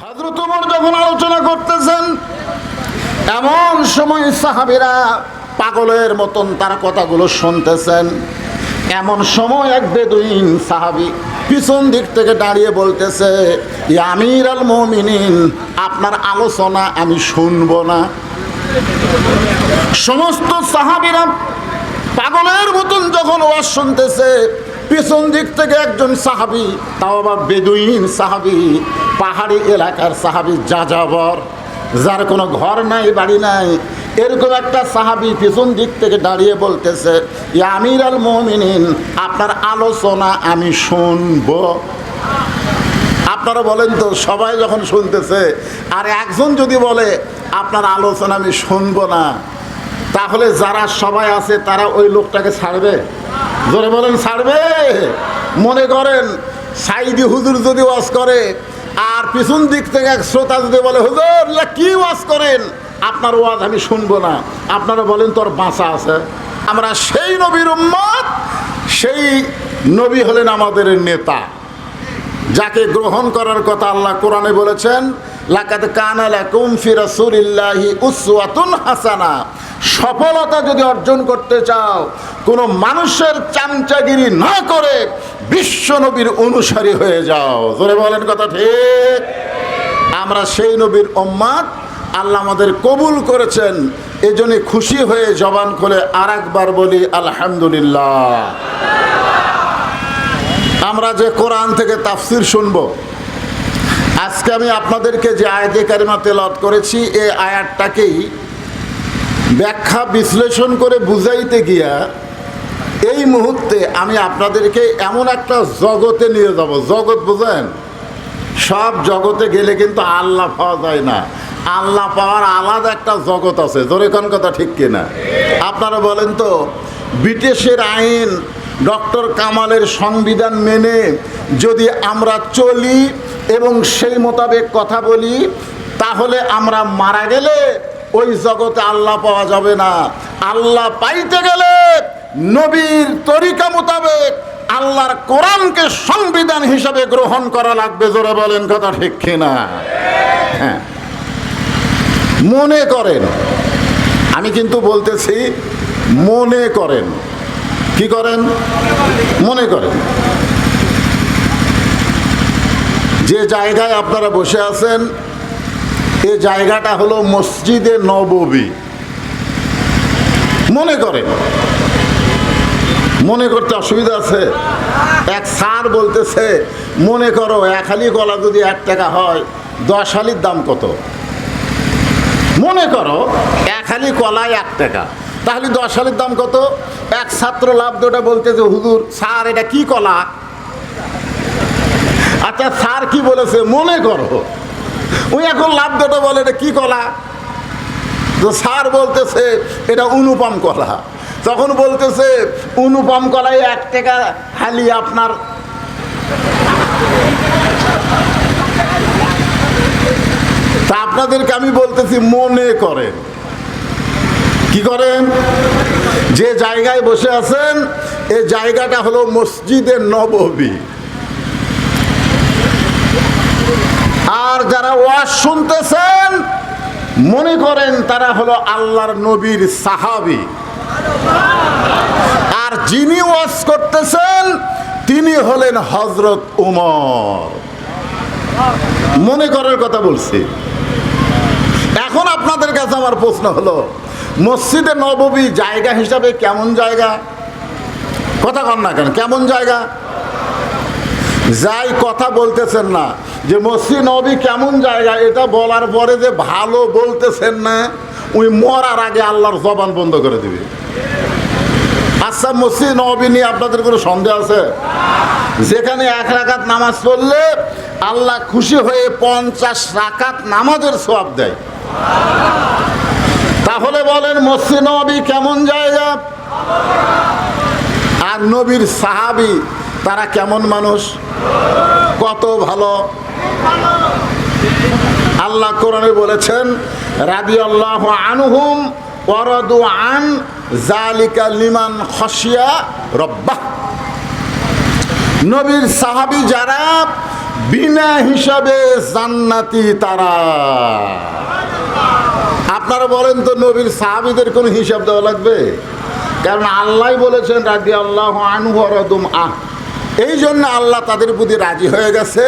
হযরত ওমর যখন আলোচনা করতেছেন, এমন সময় সাহাবীরা পাগলের মতন তার কথাগুলো শুনতেছেন। এমন সময় এক বেদুইন সাহাবী পিছন দিক থেকে দাঁড়িয়ে বলতেছে, ইয়া আমিরাল মুমিনিন, আপনার আলোচনা আমি শুনবো না। সমস্ত সাহাবীরা পাগলের মতন যখন ওয়াজ শুনতেছে, পিছন দিক থেকে একজন সাহাবী, তাও আবার বেদুইন সাহাবী, পাহাড়ি এলাকার সাহাবী, যাযাবর, যার কোনো ঘর নাই বাড়ি নাই, এরকম একটা সাহাবী পিছন দিক থেকে দাঁড়িয়ে বলতেছে, ইয়া আমিরাল মুমিনিন, আপনার আলোচনা আমি শুনবো। আপনারা বলেন তো, সবাই যখন শুনতেছে আর একজন যদি বলে আপনার আলোচনা আমি শুনবো না, তাহলে যারা সবাই আছে তারা ওই লোকটাকে ছাড়বে? জোরে বলেন, ছাড়বে? মনে করেন সাইদি হুজুর যদি ওয়াজ করে আর পিছন দিক থেকে এক শ্রোতা যদি বলে, হুজুর কি ওয়াজ করেন, আপনার ওয়াজ আমি শুনবো না, আপনারা বলেন তোর বাঁচা আছে? আমরা সেই নবীর উম্মত, সেই নবী হলেন আমাদের নেতা, যাকে গ্রহণ করার কথা আল্লাহ কোরআনে বলেছেন, লাকাদ কানা লাকুম ফি রাসূলিল্লাহি উসওয়াতুন হাসানা। সফলতা যদি অর্জন করতে চাও, কোনো মানুষের চামচাগিরি না করে বিশ্ব নবীর অনুসারী হয়ে যাও। জোরে বলেন কথা ঠিক? আমরা সেই নবীর উম্মত, আল্লাহ আমাদের কবুল করেছেন, এজন্য খুশি হয়ে জবান খুলে আর একবার বলি আলহামদুলিল্লাহ। আমরা যে কোরআন থেকে তাফসির শুনবো, আজকে আমি আপনাদেরকে যে আয়াতে কারিমা তেলাওয়াত করেছি, এই আয়াতটাকেই ব্যাখ্যা বিশ্লেষণ করে বুঝাইতে গিয়া এই মুহূর্তে আমি আপনাদেরকে এমন একটা জগতে নিয়ে যাব। জগৎ বুঝেন? সব জগতে গেলে কিন্তু আল্লাহ পাওয়া যায় না। আল্লাহ পাওয়ার আলাদা একটা জগৎ আছে। জোরে কোন কথা ঠিক কিনা? আপনারা বলেন তো, ব্রিটিশের আইন, ডক্টর কামালের সংবিধান মেনে যদি আমরা চলি এবং সেই মোতাবেক কথা বলি, তাহলে আমরা মারা গেলে ওই জগতে আল্লাহ পাওয়া যাবে না। আল্লাহ পাইতে গেলে নবীর তরিকা মোতাবেক আল্লাহর কোরআনকে সংবিধান হিসাবে গ্রহণ করা লাগবে। জোরে বলেন কথা ঠিক কিনা? হ্যাঁ, মনে করেন, আমি কিন্তু বলতেছি মনে করেন। কি করেন? মনে করেন যে জায়গায় আপনারা বসে আছেন, এই জায়গাটা হলো মসজিদে নববী। মনে করেন, মনে করতে অসুবিধা আছে? এক স্যার বলতেছে, মনে করো এক হালি কলা যদি 1 টাকা হয়, 10 হালির দাম কত? মনে করো এক হালি কলায় 1 টাকা, তাহলে 10 হালির দাম কত? এক ছাত্র লাভ দুটা বলতেছে, হুজুর স্যার এটা কি কলা? আচ্ছা স্যার কি বলেছে? মনে করো। ওই এখন লাভ দুটা বলে এটা কি কলা? তো স্যার বলতেছে এটা অনুপম কলা। তখন বলতেছে অনুপম কলায় 1 টাকা হালি আপনার। তা আপনাদেরকে আমি বলতেছি মনে করেন। কি করেন? যে জায়গায় বসে আছেন, এই জায়গাটা হলো মসজিদে নববী। আর যারা ওয়াজ শুনতেছেন, মনে করেন তারা হলো আল্লাহর নবীর সাহাবী। আর যিনি ওয়াজ করতেছেন তিনি হলেন হযরত ওমর। মনে করার কথা বলছি। এখন আপনাদের কাছে আমার প্রশ্ন হলো, মসজিদে নববী জায়গা হিসাবে কেমন জায়গা? কথা কন না কেন? কেমন জায়গা? যাই কথা বলতেছেন না যে মসজিদ নববী কেমন জায়গা, এটা বলার পরে যে ভালো বলতেছেন না, ওই মরার আগে আল্লাহর জবান বন্ধ করে দিবে। আচ্ছা, মসজিদ নববী নিয়ে আপনাদের কোনো সন্দেহ আছে? যেখানে 1 রাকাত নামাজ পড়লে আল্লাহ খুশি হয়ে 50 রাকাত নামাজের সওয়াব দেয়। তাহলে বলেন মসজিদ নববী কেমন জায়গা? আর নবীর সাহাবী তারা কেমন মানুষ, কত ভালো। আল্লাহ কোরআনে বলেছেন, রাদিয়াল্লাহু আনহুম ওয়া রাদু আন যালিকা লিমান খাশিয়া রাব্বাহ। নবীর সাহাবী যারা বিনা হিসাবে জান্নাতি তারা। আপনারা বলেন তো নবীর সাহাবীদের কোনো হিসাব দেওয়া লাগবে? কারণ আল্লাহ বলেছেন রাদিয়াল্লাহু আনহু ওয়া রাদুম আহ, এই জন্য আল্লাহ তাদের প্রতি রাজি হয়ে গেছে।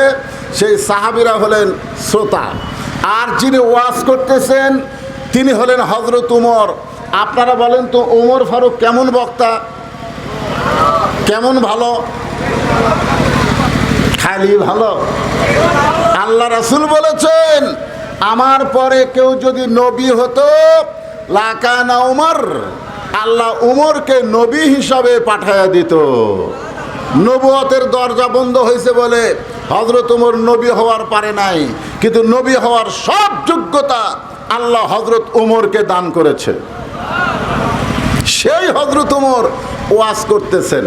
সেই সাহাবীরা হলেন শ্রোতা, আর যিনি ওয়াজ করতেছেন তিনি হলেন হযরত উমর। আপনারা বলেন তো উমর ফারুক কেমন বক্তা, কেমন ভালো? খালি ভালো? আল্লাহ রাসূল বলেছেন আমার পরে কেউ যদি নবী হতো লাকানা উমর, আল্লাহ উমরকে নবী হিসাবে পাঠায়া দিত। নবুয়তের দরজা বন্ধ হয়েছে বলে হযরত উমর নবী হওয়ার পারে নাই, কিন্তু নবী হওয়ার সব যোগ্যতা আল্লাহ হযরত উমরকে দান করেছে। সেই হযরত উমর ওয়াজ করতেছেন,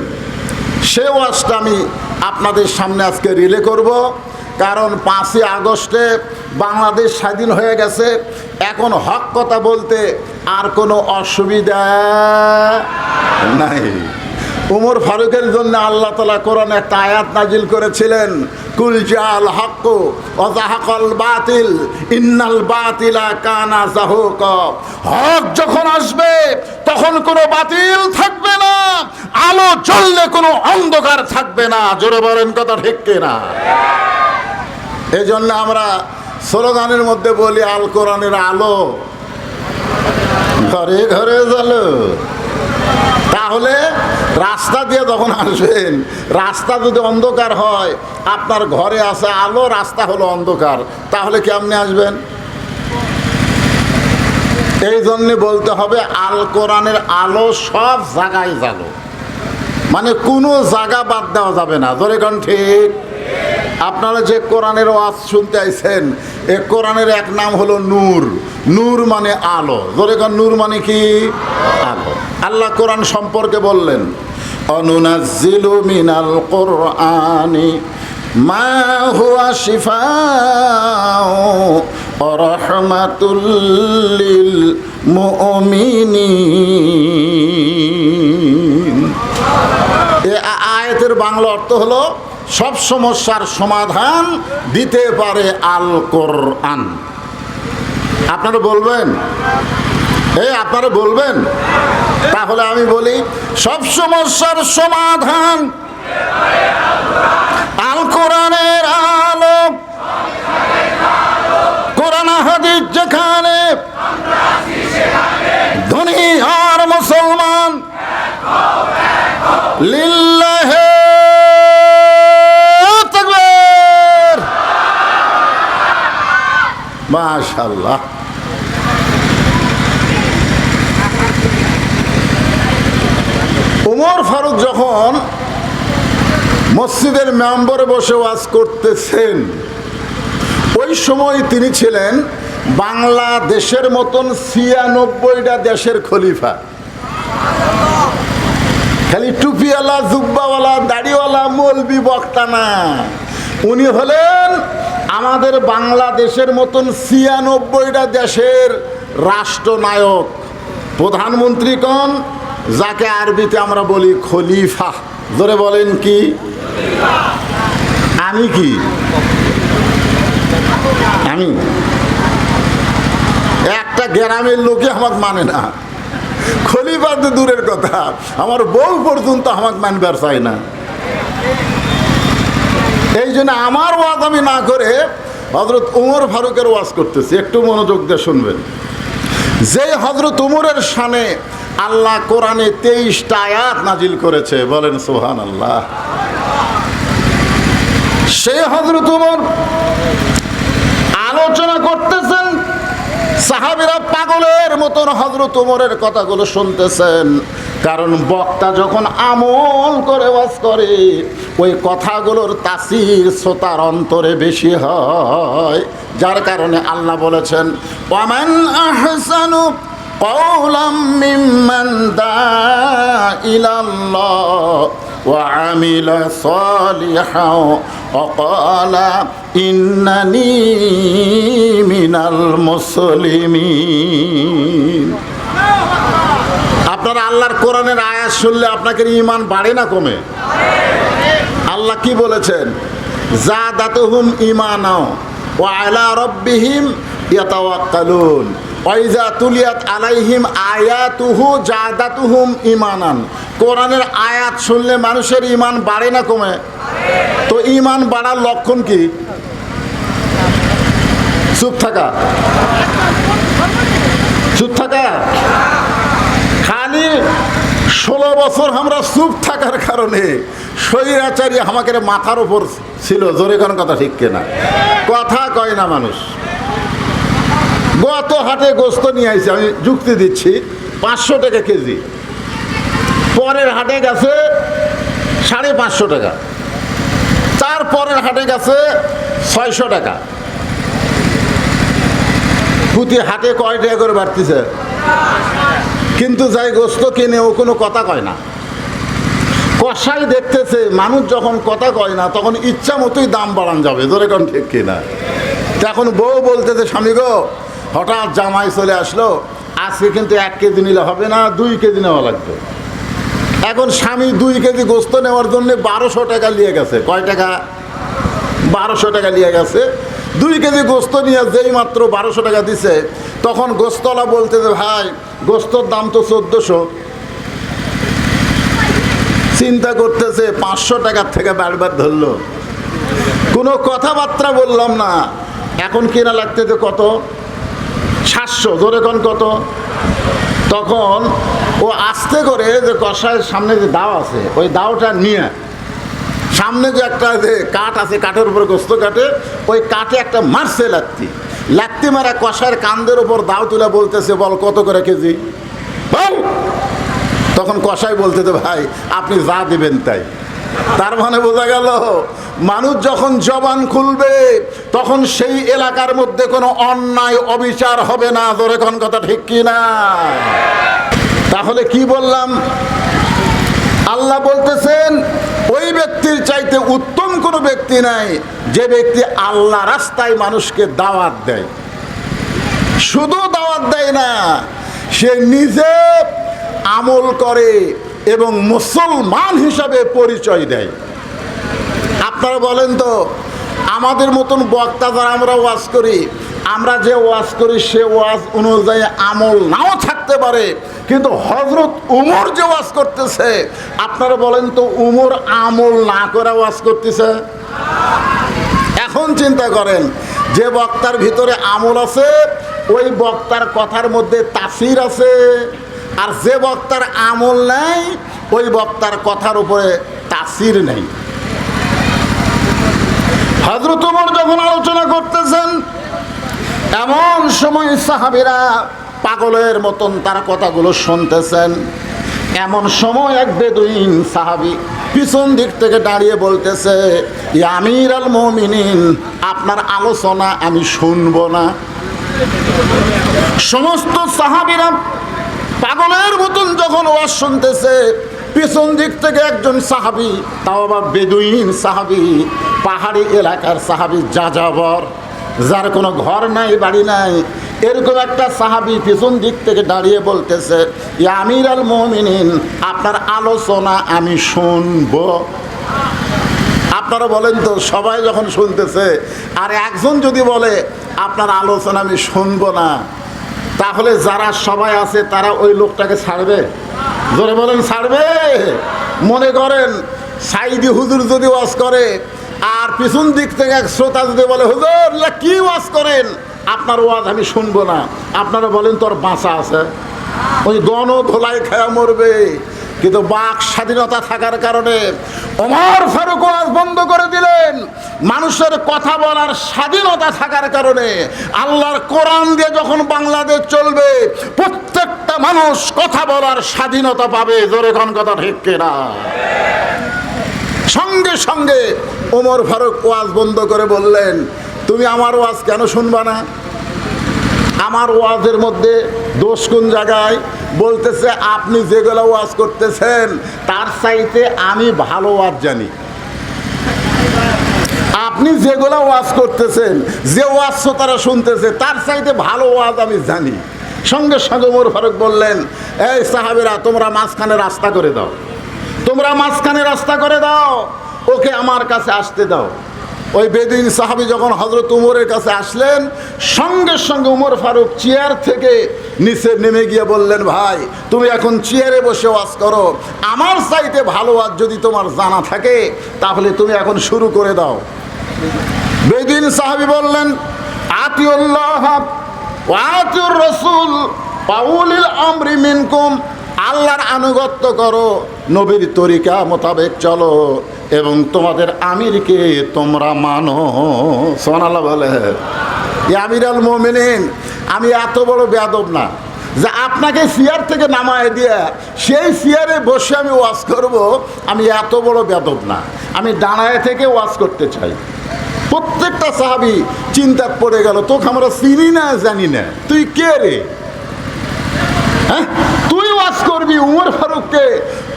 সে ওয়াজটা আমি আপনাদের সামনে আজকে রিলে করব। কারণ 5ই আগস্টে বাংলাদেশ স্বাধীন হয়ে গেছে, এখন হক কথা বলতে আর কোনো অসুবিধা নাই। উমর ফারুকের জন্য আল্লাহ তাআলা কোরআনে একটা আয়াত নাজিল করেছিলেন, কুল জাল হক ওয়া যাহাকাল বাতিল ইন্নাল বাতিলা কানা যাহুকা। হক যখন আসবে তখন কোনো বাতিল থাকবে না, আলো জ্বললে কোনো অন্ধকার থাকবে না। জোরে বলেন কথা ঠিক কিনা? এই জন্য আমরা স্লোগানের মধ্যে বলি আল কোরআনের আলো ঘরে ঘরে জ্বলো। তাহলে রাস্তা দিয়ে যখন আসবেন, রাস্তা যদি অন্ধকার হয়, আপনার ঘরে আসা আলো, রাস্তা হলো অন্ধকার, তাহলে কেমনে আসবেন? এই জন্য বলতে হবে আল কোরআনের আলো সব জায়গায় জ্বালো, মানে কোনো জায়গা বাদ দেওয়া যাবে না। ধরে কোন ঠিক? আপনারা যে কোরআনের ওয়াজ শুনতে আইছেন, এ কোরআনের এক নাম হলো নূর। নূর মানে আলো। ধরে কোন নূর মানে কি? আলো। আল্লাহ কোরআন সম্পর্কে বললেন অনুনাজ্জিলু মিনাল কুরআনি মা হুয়া শিফাউ ওয়া রাহমাতুল লিল মুমিনিন। এই আয়াতের বাংলা অর্থ হলো সব সমস্যার সমাধান দিতে পারে আল কোরআন। আপনারা বলবেন? আপনারা বলবেন? তাহলে আমি বলি সব সমস্যার সমাধান আল কোরআনের আলো। কোরআন হাদিস যেখানে, ধনী আর মুসলমান লিল্লাহি তাকবীর। মাশাআল্লাহ। উমর ফারুক যখন মসজিদের মেম্বরে বসে ওয়াজ করতেছেন, ওই সময় তিনি ছিলেন বাংলাদেশের মতন 96টা দেশের খলিফা। খালি টুপিওয়ালা, জুব্বাওয়ালা, দাড়িওয়ালা মৌলবি বক্তা না, উনি হলেন আমাদের বাংলাদেশের মতন 96টা দেশের রাষ্ট্রনায়ক, প্রধানমন্ত্রী কোন, যাকে আরবিতে আমরা বলি খলিফা। ধরে বলেন কি? আমি কি? আমি একটা গ্রামের লোকে আমাকে মানে না, খলিফা তো দূরের কথা, আমার বউ পর্যন্ত আমাকে মানবার চাই না। এই জন্য আমার ওয়াজ আমি না করে হযরত উমর ফারুকের ওয়াজ করতেছি। একটু মনোযোগ দিয়ে শুনবেন। যে হযরত উমরের শানে আল্লাহ কোরআনে 23টা আয়াত নাজিল করেছে, বলেন সুবহানাল্লাহ। সেই হযরত উমর আলোচনা করতেছেন, সাহাবীরা পাগলের মতন হযরত উমরের কথাগুলো শুনতেছেন। কারণ বক্তা যখন আমল করে ওয়াজ করে, ওই কথাগুলোর তাসির শ্রোতার অন্তরে বেশি হয়। যার কারণে আল্লাহ বলেছেন ওয়ামান আহসানু কওলাম মিম্মান দাআ ইলাল্লাহ ওয়া আমিলা সালিহান ওয়া ক্বালা ইন্নানি মিনাল মুসলিমিন। আপনারা আল্লাহর কোরআনের আয়াত শুনলে আপনাদের ঈমান বাড়ে না কমে? আল্লাহ কি বলেছেন? যাদাতুহুম ঈমানা ওয়া আলা রাব্বিহিম ইয়াতাওয়াক্কালুন ওয়া ইযা তুলিয়াত আলাইহিম আয়াতুহু যাদাতুহুম ঈমানান। কোরআনের আয়াত শুনলে মানুষের ঈমান বাড়ে না কমে? তো ঈমান বাড়ার লক্ষণ কি? চুপ থাকা, চুপ থাকা। খালি 16 বছর আমরা চুপ থাকার কারণে স্বৈরাচারী আমাকে মাথার উপর ছিল। জোরে কোন কথা ঠিক কিনা? কথা কয় না মানুষ। গত হাটে গোস্ত নিয়ে আইছে, আমি যুক্তি দিচ্ছি, 500 টাকা কেজি। পরের হাটে গেছে 550 টাকা, তারপরের হাটে গেছে 600 টাকা। প্রতি হাটে কয় টাকা করে বাড়তিছে, কিন্তু যাই গোস্ত কিনে ও কোনো কথা কয় না। কষাই দেখতেছে মানুষ যখন কথা কয় না তখন ইচ্ছা মতোই দাম বাড়ান যাবে। ধরে কোন ঠিক কিনা? এখন বউ বলতেছে, স্বামী গো, হঠাৎ জামাই চলে আসলো, আজকে কিন্তু 1 কেজি নিলে হবে না, 2 কেজি নেওয়া লাগবে। এখন স্বামী 2 কেজি গোস্ত নেওয়ার জন্য 1200 টাকা নিয়ে গেছে। কয় টাকা? 1200 টাকা নিয়ে গেছে। 2 কেজি গোস্ত নিয়ে যেই মাত্র 1200 টাকা দিছে, তখন গোস্তওয়ালা বলতেছে, ভাই গোস্তর দাম তো 1400। চিন্তা করতেছে 500 টাকার থেকে বারবার ধরলো, কোনো কথাবার্তা বললাম না। এখন কেনা লাগতেছে কত? 700। ধরে কোন কত? তখন ও আস্তে করে যে কষায়ের সামনে যে দাও আছে, ওই দাওটা নিয়ে সামনে যে একটা যে কাঠ আছে, কাঠের উপরে গোস্ত কাটে, ওই কাঠে একটা মারছে লাত্তি মারা কষায়ের কান্দের উপর দাও তুলে বলতেছে, বল কত করে কেজি বল। তখন কষাই বলতেছে, ভাই আপনি যা দিবেন তাই। তার মানে বোঝা গেল মানুষ যখন জবান খুলবে তখন সেই এলাকার মধ্যে কোনো অন্যায় অবিচার হবে না। ধরে কোন কথা ঠিক কি না? তাহলে কি বললাম? আল্লাহ বলতেছেন ওই ব্যক্তির চাইতে উত্তম কোনো ব্যক্তি নাই যে ব্যক্তি আল্লাহ রাস্তায় মানুষকে দাওয়াত দেয়। শুধু দাওয়াত দেয় না, সে নিজে আমল করে এবং মুসলমান হিসাবে পরিচয় দেয়। আপনারা বলেন তো, আমাদের মতন বক্তা যারা আমরা ওয়াজ করি, আমরা যে ওয়াজ করি সে ওয়াজ অনুযায়ী আমল নাও থাকতে পারে, কিন্তু হযরত উমর যে ওয়াজ করতেছে, আপনারা বলেন তো উমর আমল না করে ওয়াজ করতেছে? এখন চিন্তা করেন, যে বক্তার ভিতরে আমল আছে ওই বক্তার কথার মধ্যে তাফসীর আছে, আর যে বক্তার আমল নাই ওই বক্তার কথার উপরে তাফসীর নেই। হযরত ওমর যখন আলোচনা করতেছেন, এমন সময় সাহাবীরা পাগলের মতন তার কথাগুলো শুনতেছেন। এমন সময় এক বেদুইন সাহাবী পিছন দিক থেকে দাঁড়িয়ে বলতেছে, ইয়া আমিরাল মুমিনিন, আপনার আলোচনা আমি শুনবো না। সমস্ত সাহাবীরা পাগলের মতন যখন ওয়াজ শুনতেছে, পিছন দিক থেকে একজন সাহাবী, তাও আবার বেদুইন সাহাবী, পাহাড়ি এলাকার সাহাবী, যাযাবর, যার কোনো ঘর নাই বাড়ি নাই, এরকম একটা সাহাবী পিছন দিক থেকে দাঁড়িয়ে বলতেছে, ইয়া আমিরাল মুমিনিন, আপনার আলোচনা আমি শুনবো। আপনারা বলেন তো, সবাই যখন শুনতেছে আর একজন যদি বলে আপনার আলোচনা আমি শুনবো না, তাহলে যারা সবাই আছে তারা ওই লোকটাকে ছাড়বে? জোরে বলেন, ছাড়বে? মনে করেন সাইদি হুজুর যদি ওয়াজ করে আর পিছন দিক থেকে এক শ্রোতা যদি বলে, হুজুর কি ওয়াজ করেন, আপনার ওয়াজ আমি শুনবো না, আপনারা বলেন তোর বাঁচা আছে? ওই গণ ধোলাই খায়া মরবে। কিন্তু বাক স্বাধীনতা থাকার কারণে ওমর ফারুক ওয়াজ বন্ধ করে দিলেন। মানুষের কথা বলার স্বাধীনতা থাকার কারণে আল্লাহর কোরআন দিয়ে যখন বাংলাদেশ চলবে, প্রত্যেকটা মানুষ কথা বলার স্বাধীনতা পাবে। জোরে কোন কথা ঠিক কিনা? সঙ্গে সঙ্গে ওমর ফারুক ওয়াজ বন্ধ করে বললেন, তুমি আমার ওয়াজ কেন শুনবা না? আমার ওয়াজের মধ্যে দোষ কোন জায়গায়? বলতেছে, আপনি যেগুলো ওয়াজ করতেছেন তার চাইতে আমি ভালো ওয়াজ জানি। আপনি যেগুলো ওয়াজ করতেছেন, যে ওয়াজ তারা শুনতেছে, তার চাইতে ভালো ওয়াজ আমি জানি। সঙ্গে সঙ্গে ওমর ফারুক বললেন, এই সাহাবীরা, তোমরা মাঝখানে রাস্তা করে দাও, তোমরা মাঝখানে রাস্তা করে দাও, ওকে আমার কাছে আসতে দাও। ওই বেদুইন সাহাবী যখন হযরত উমরের কাছে আসলেন, সঙ্গে সঙ্গে উমর ফারুক চেয়ার থেকে নিচে নেমে গিয়ে বললেন, ভাই তুমি এখন চেয়ারে বসে ওয়াজ করো, আমার চাইতে ভালো ওয়াজ যদি তোমার জানা থাকে তাহলে তুমি এখন শুরু করে দাও। বেদুইন সাহাবী বললেন, আতিউল্লাহ ওয়া আতিউর রাসূল ওয়া উলিল আমরি মিনকুম, আল্লাহর আনুগত্য করো, নবীর তরিকা মোতাবেক চলো, এবং তোমাদের আমিরকে তোমরা মানো। সুবহানাল্লাহ বলে। ইয়া আমিরাল মুমিনিন, আমি এত বড় বেয়াদব না যে আপনাকে চেয়ার থেকে নামায় দিয়ে সেই চেয়ারে বসে আমি ওয়াজ করব। আমি এত বড় বেয়াদব না, আমি দাঁড়ায় থেকে ওয়াজ করতে চাই। প্রত্যেকটা সাহাবী চিন্তা পড়ে গেল, তোকে আমরা চিনি না জানি না, তুই কে রে? হ্যাঁ, তুই ওয়াজ করবি? উমর ফারুককে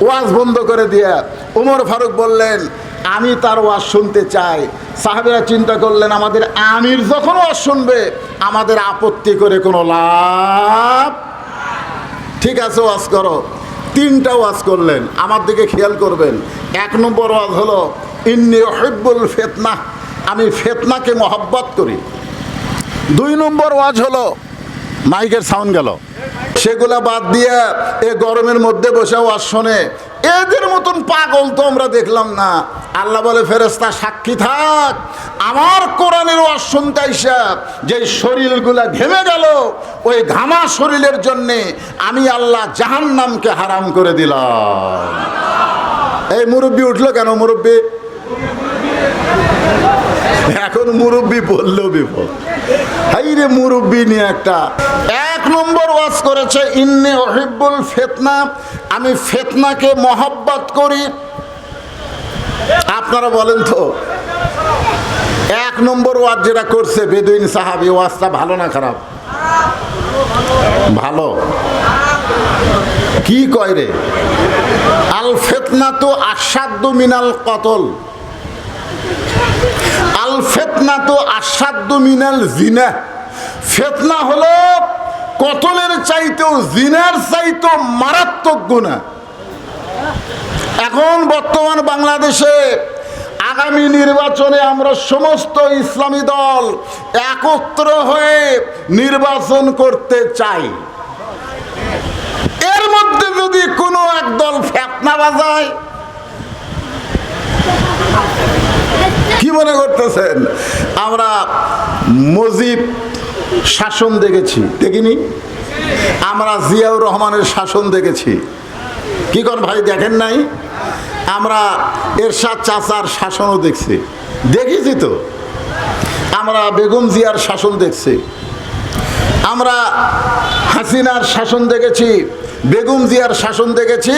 ওয়াজ বন্ধ করে দিয়ে উমর ফারুক বললেন, আমি তার ওয়াজ শুনতে চাই। সাহাবীরা চিন্তা করলেন, আমাদের আমির যখন ওয়াজ শুনবে আমাদের আপত্তি করে কোনো লাভ, ঠিক আছে ওয়াজ করো। তিনটা ওয়াজ করলেন, আমার দিকে খেয়াল করবেন। 1 নম্বর ওয়াজ হলো ইন্নী উহিব্বুল ফিতনা, আমি ফিতনাকে মহব্বত করি। 2 নম্বর ওয়াজ হলো, মাইকের সাউন্ড গেল, সেগুলা বাদ দিয়ে এ গরমের মধ্যে বসে ওয়াজ শোনে, এদের মতন পাগল তো আমরা দেখলাম না। আল্লাহ বলে, ফেরেশতা সাক্ষী থাক, আমার কোরআনের ওয়াজ শুনতে আইসা যে শরীরগুলা ঘেমে গেল, ওই ঘামা শরীরের জন্যে আমি আল্লাহ জাহান্নামকে হারাম করে দিলাম। এই মুরব্বি উঠলো কেন? মুরব্বি এখন মুরব্বি বললেও বিপদ। হাই রে, মুরব্বি নিয়ে একটা 1 নম্বর ওয়াজ করেছে ইন্নী উহিব্বুল ফিতনা, আমি ফিতনাকে মহব্বত করি। আপনারা বলেন তো, 1 নম্বর ওয়াজ যেটা করছে বেদুইন সাহাবী, ওয়াজটা ভালো না খারাপ? ভালো। কি কয় রে? আল ফিতনাতু আশাদ্দু মিনাল কতল, আল ফিতনাতু আশাদ্দু মিনাল জিনা। ফিতনা হলো কতলের চাইতেও, জিনার চাইতেও মারাত্মক গুনাহ। এখন বর্তমান বাংলাদেশে আগামী নির্বাচনে আমরা সমস্ত ইসলামী দল একত্র হয়ে নির্বাচন করতে চাই। এর মধ্যে যদি কোনো এক দল ফিতনা বাজায়, কি মনে করতেছেন? আমরা মুজিব শাসন দেখেছি, দেখিনি? আমরা জিয়াউর রহমানের শাসন দেখেছি, কি কর ভাই দেখেন নাই? আমরা এরশাদ চাচার শাসনও দেখেছি তো। আমরা বেগম জিয়ার শাসন দেখছি, আমরা হাসিনার শাসন দেখেছি, বেগম জিয়ার শাসন দেখেছি।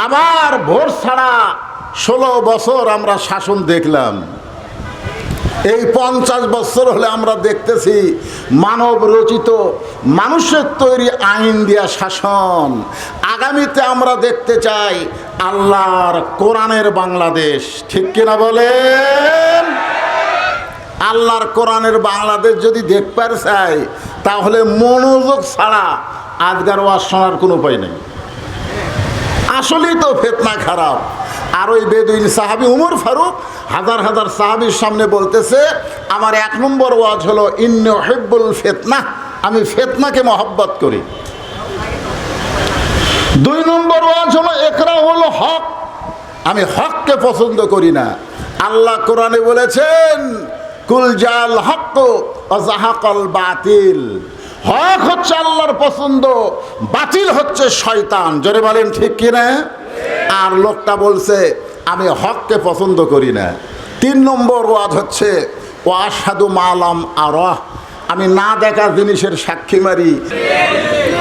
আবার ভোট ছাড়া 16 বছর আমরা শাসন দেখলাম। এই 50 বছর হলে আমরা দেখতেছি মানব রচিত, মানুষের তৈরি আইন দিয়া শাসন। আগামীতে আমরা দেখতে চাই আল্লাহর কোরআনের বাংলাদেশ, ঠিক কিনা বলেন? আল্লাহর কোরআনের বাংলাদেশ যদি দেখতে চাই তাহলে মনোযোগ ছাড়া আজকার ওয়াজ শোনার কোনো উপায় নেই। আসলেই তো ফিতনা খারাপ। আর ওই বেদুইন সাহাবী উমর ফারুক হাজার হাজার সাহাবীর সামনে বলতেছে, আমার 1 নম্বর ওয়াজ হলো ইন্নী উহিব্বুল ফিতনা, আমি ফিতনাকে মহব্বত করি। 2 নম্বর ওয়াজ হলো ইকরাহুল হক, আমি হককে পছন্দ করি না। আল্লাহ কোরআনে বলেছেন, কুল জাল হক ওয়া যাহাকাল বাতিল, হক হচ্ছে আল্লাহর পছন্দ, বাতিল হচ্ছে শয়তান। জোরে বলেন ঠিক কিনা? আর লোকটা বলছে আমি হককে পছন্দ করি না। 3 নম্বর ওয়াজ হচ্ছে ওয়াশহাদু মালাম আরাহ, আমি না দেখা জিনিসের সাক্ষী মারি।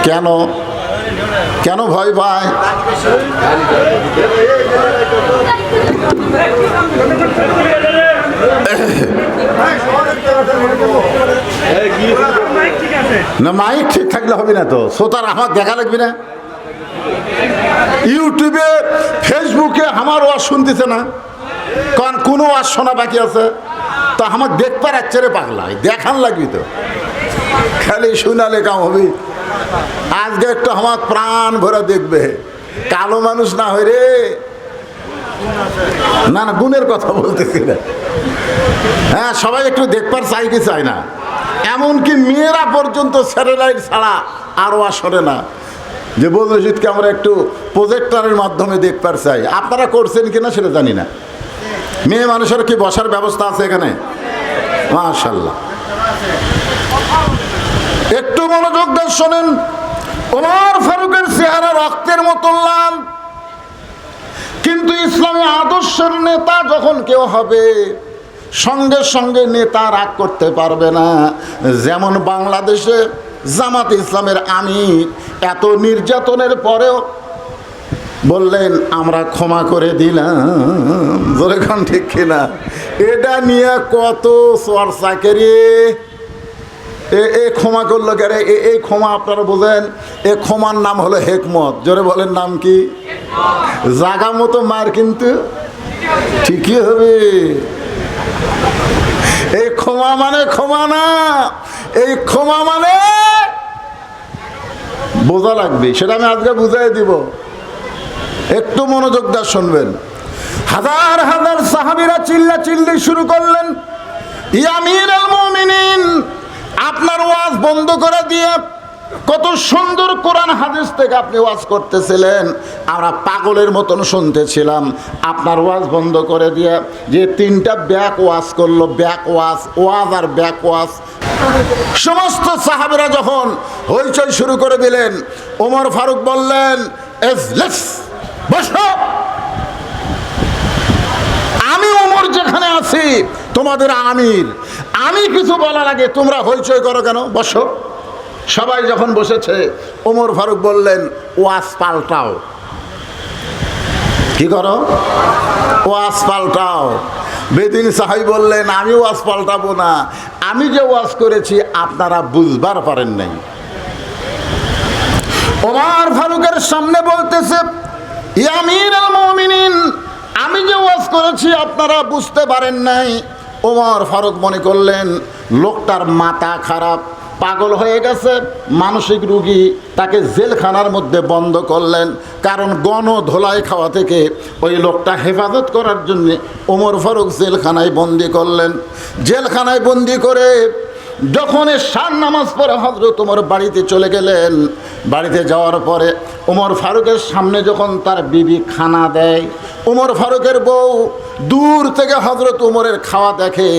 কেন কেন ভয় পায়? না মাইক ঠিক থাকলে হবে না তো, শ্রোতার আমার দেখা লাগবে না। ইউটিউবে ফেসবুকে আমার ওয়াজ শুনতেছে না, কারণ কোনো ওয়াজ শোনা বাকি আছে তো আমার দেখতে রাখছে রে পাগলা, দেখান লাগবি তো, খালি শুনালে কাম হবে। আজকে একটু আমার প্রাণ ভরে দেখবে, কালো মানুষ না হয় রে, না না, গুণের কথা বলতেছি না। হ্যাঁ, সবাই একটু দেখবার চাই কি চায় না? এমনকি মেয়েরা পর্যন্ত স্যাটেলাইট ছাড়া আরও আসরে না, যে বদরশীদকে আমরা একটু প্রজেক্টরের মাধ্যমে দেখবার চাই। আপনারা করছেন কিনা সেটা জানি না। মেয়ে মানুষের কি বসার ব্যবস্থা আছে এখানে? মাশাআল্লাহ। একটু মনোযোগ দিয়ে শোনেন। ওমর ফারুকের চেহারা রক্তের মতো লাল, কিন্তু ইসলামী আদর্শের নেতা যখন কেউ হবে, সঙ্গে সঙ্গে নেতা রাগ করতে পারবে না। যেমন বাংলাদেশে জামাত ইসলামের আমির এত নির্যাতনের পরেও বললেন আমরা ক্ষমা করে দিলাম। যেরকম ঠিক কিনা? এটা নিয়ে কত চর্চা করে। এ ক্ষমা করলো কেরে? এই ক্ষমা আপনারা বোঝেন? এ ক্ষমার নাম হলো হেকমত। জোরে বলেন, নাম কি? জাগা মতো মার কিন্তু ঠিকই হবে। এই ক্ষমা মানে ক্ষমা না, এই ক্ষমা মানে বোঝা লাগবে। সেটা আমি আজকে বুঝাই দিব। একটু মনোযোগ দিয়ে শুনবেন। হাজার হাজার সাহাবীরা চিল্লা চিল্লি শুরু করলেন, ইয়া আমিরুল মুমিনিন, আপনার ওয়াজ বন্ধ করে দিয়ে কত সুন্দর কোরআন হাদিস থেকে আপনি ওয়াজ করতেছিলেন, আমরা পাগলের মতন শুনতেছিলাম। আপনার ওয়াজ বন্ধ করে দিয়ে যে তিনটা ব্যাক ওয়াজ করলো, ব্যাক ওয়াজ, ওয়াজ আর ব্যাক ওয়াজ। সমস্ত সাহাবীরা যখন হইচই শুরু করে দিলেন, ওমর ফারুক বললেন, এজলিস, বসো। আমি ওমর যেখানে আছি, তোমাদের আমির, আমি কিছু বলার আগে তোমরা হইচই করো কেন? বসো। সবাই যখন বসেছে, ওমর ফারুক বললেন, ওয়াজ পাল্টাও। কি করো? ওয়াজ পাল্টাও। বেদিন সাহাবী বললেন, আমি ওয়াজ পাল্টাবো না, আমি যে ওয়াজ করেছি আপনারা বুঝবার পারেন নাই। ওমর ফারুকের সামনে বলতেছে, ইয়া আমিরুল মুমিনিন, আমি যে ওয়াজ করেছি আপনারা বুঝতে পারেন নাই। ওমর ফারুক মনে করলেন লোকটার মাথা খারাপ, পাগল হয়ে গেছে, মানসিক রোগী। তাকে জেলখানার মধ্যে বন্ধ করলেন। কারণ গণধোলাই খাওয়া থেকে ওই লোকটা হেফাজত করার জন্য ওমর ফারুক জেলখানায় বন্দি করলেন। জেলখানায় বন্দি করে যখন এশার নামাজ পড়ে হযরত ওমর বাড়িতে চলে গেলেন, বাড়িতে যাওয়ার পরে ওমর ফারুকের সামনে যখন তার বিবি খানা দেয়, ওমর ফারুকের বউ দূর থেকে হযরত ওমরের খাওয়া দেখে,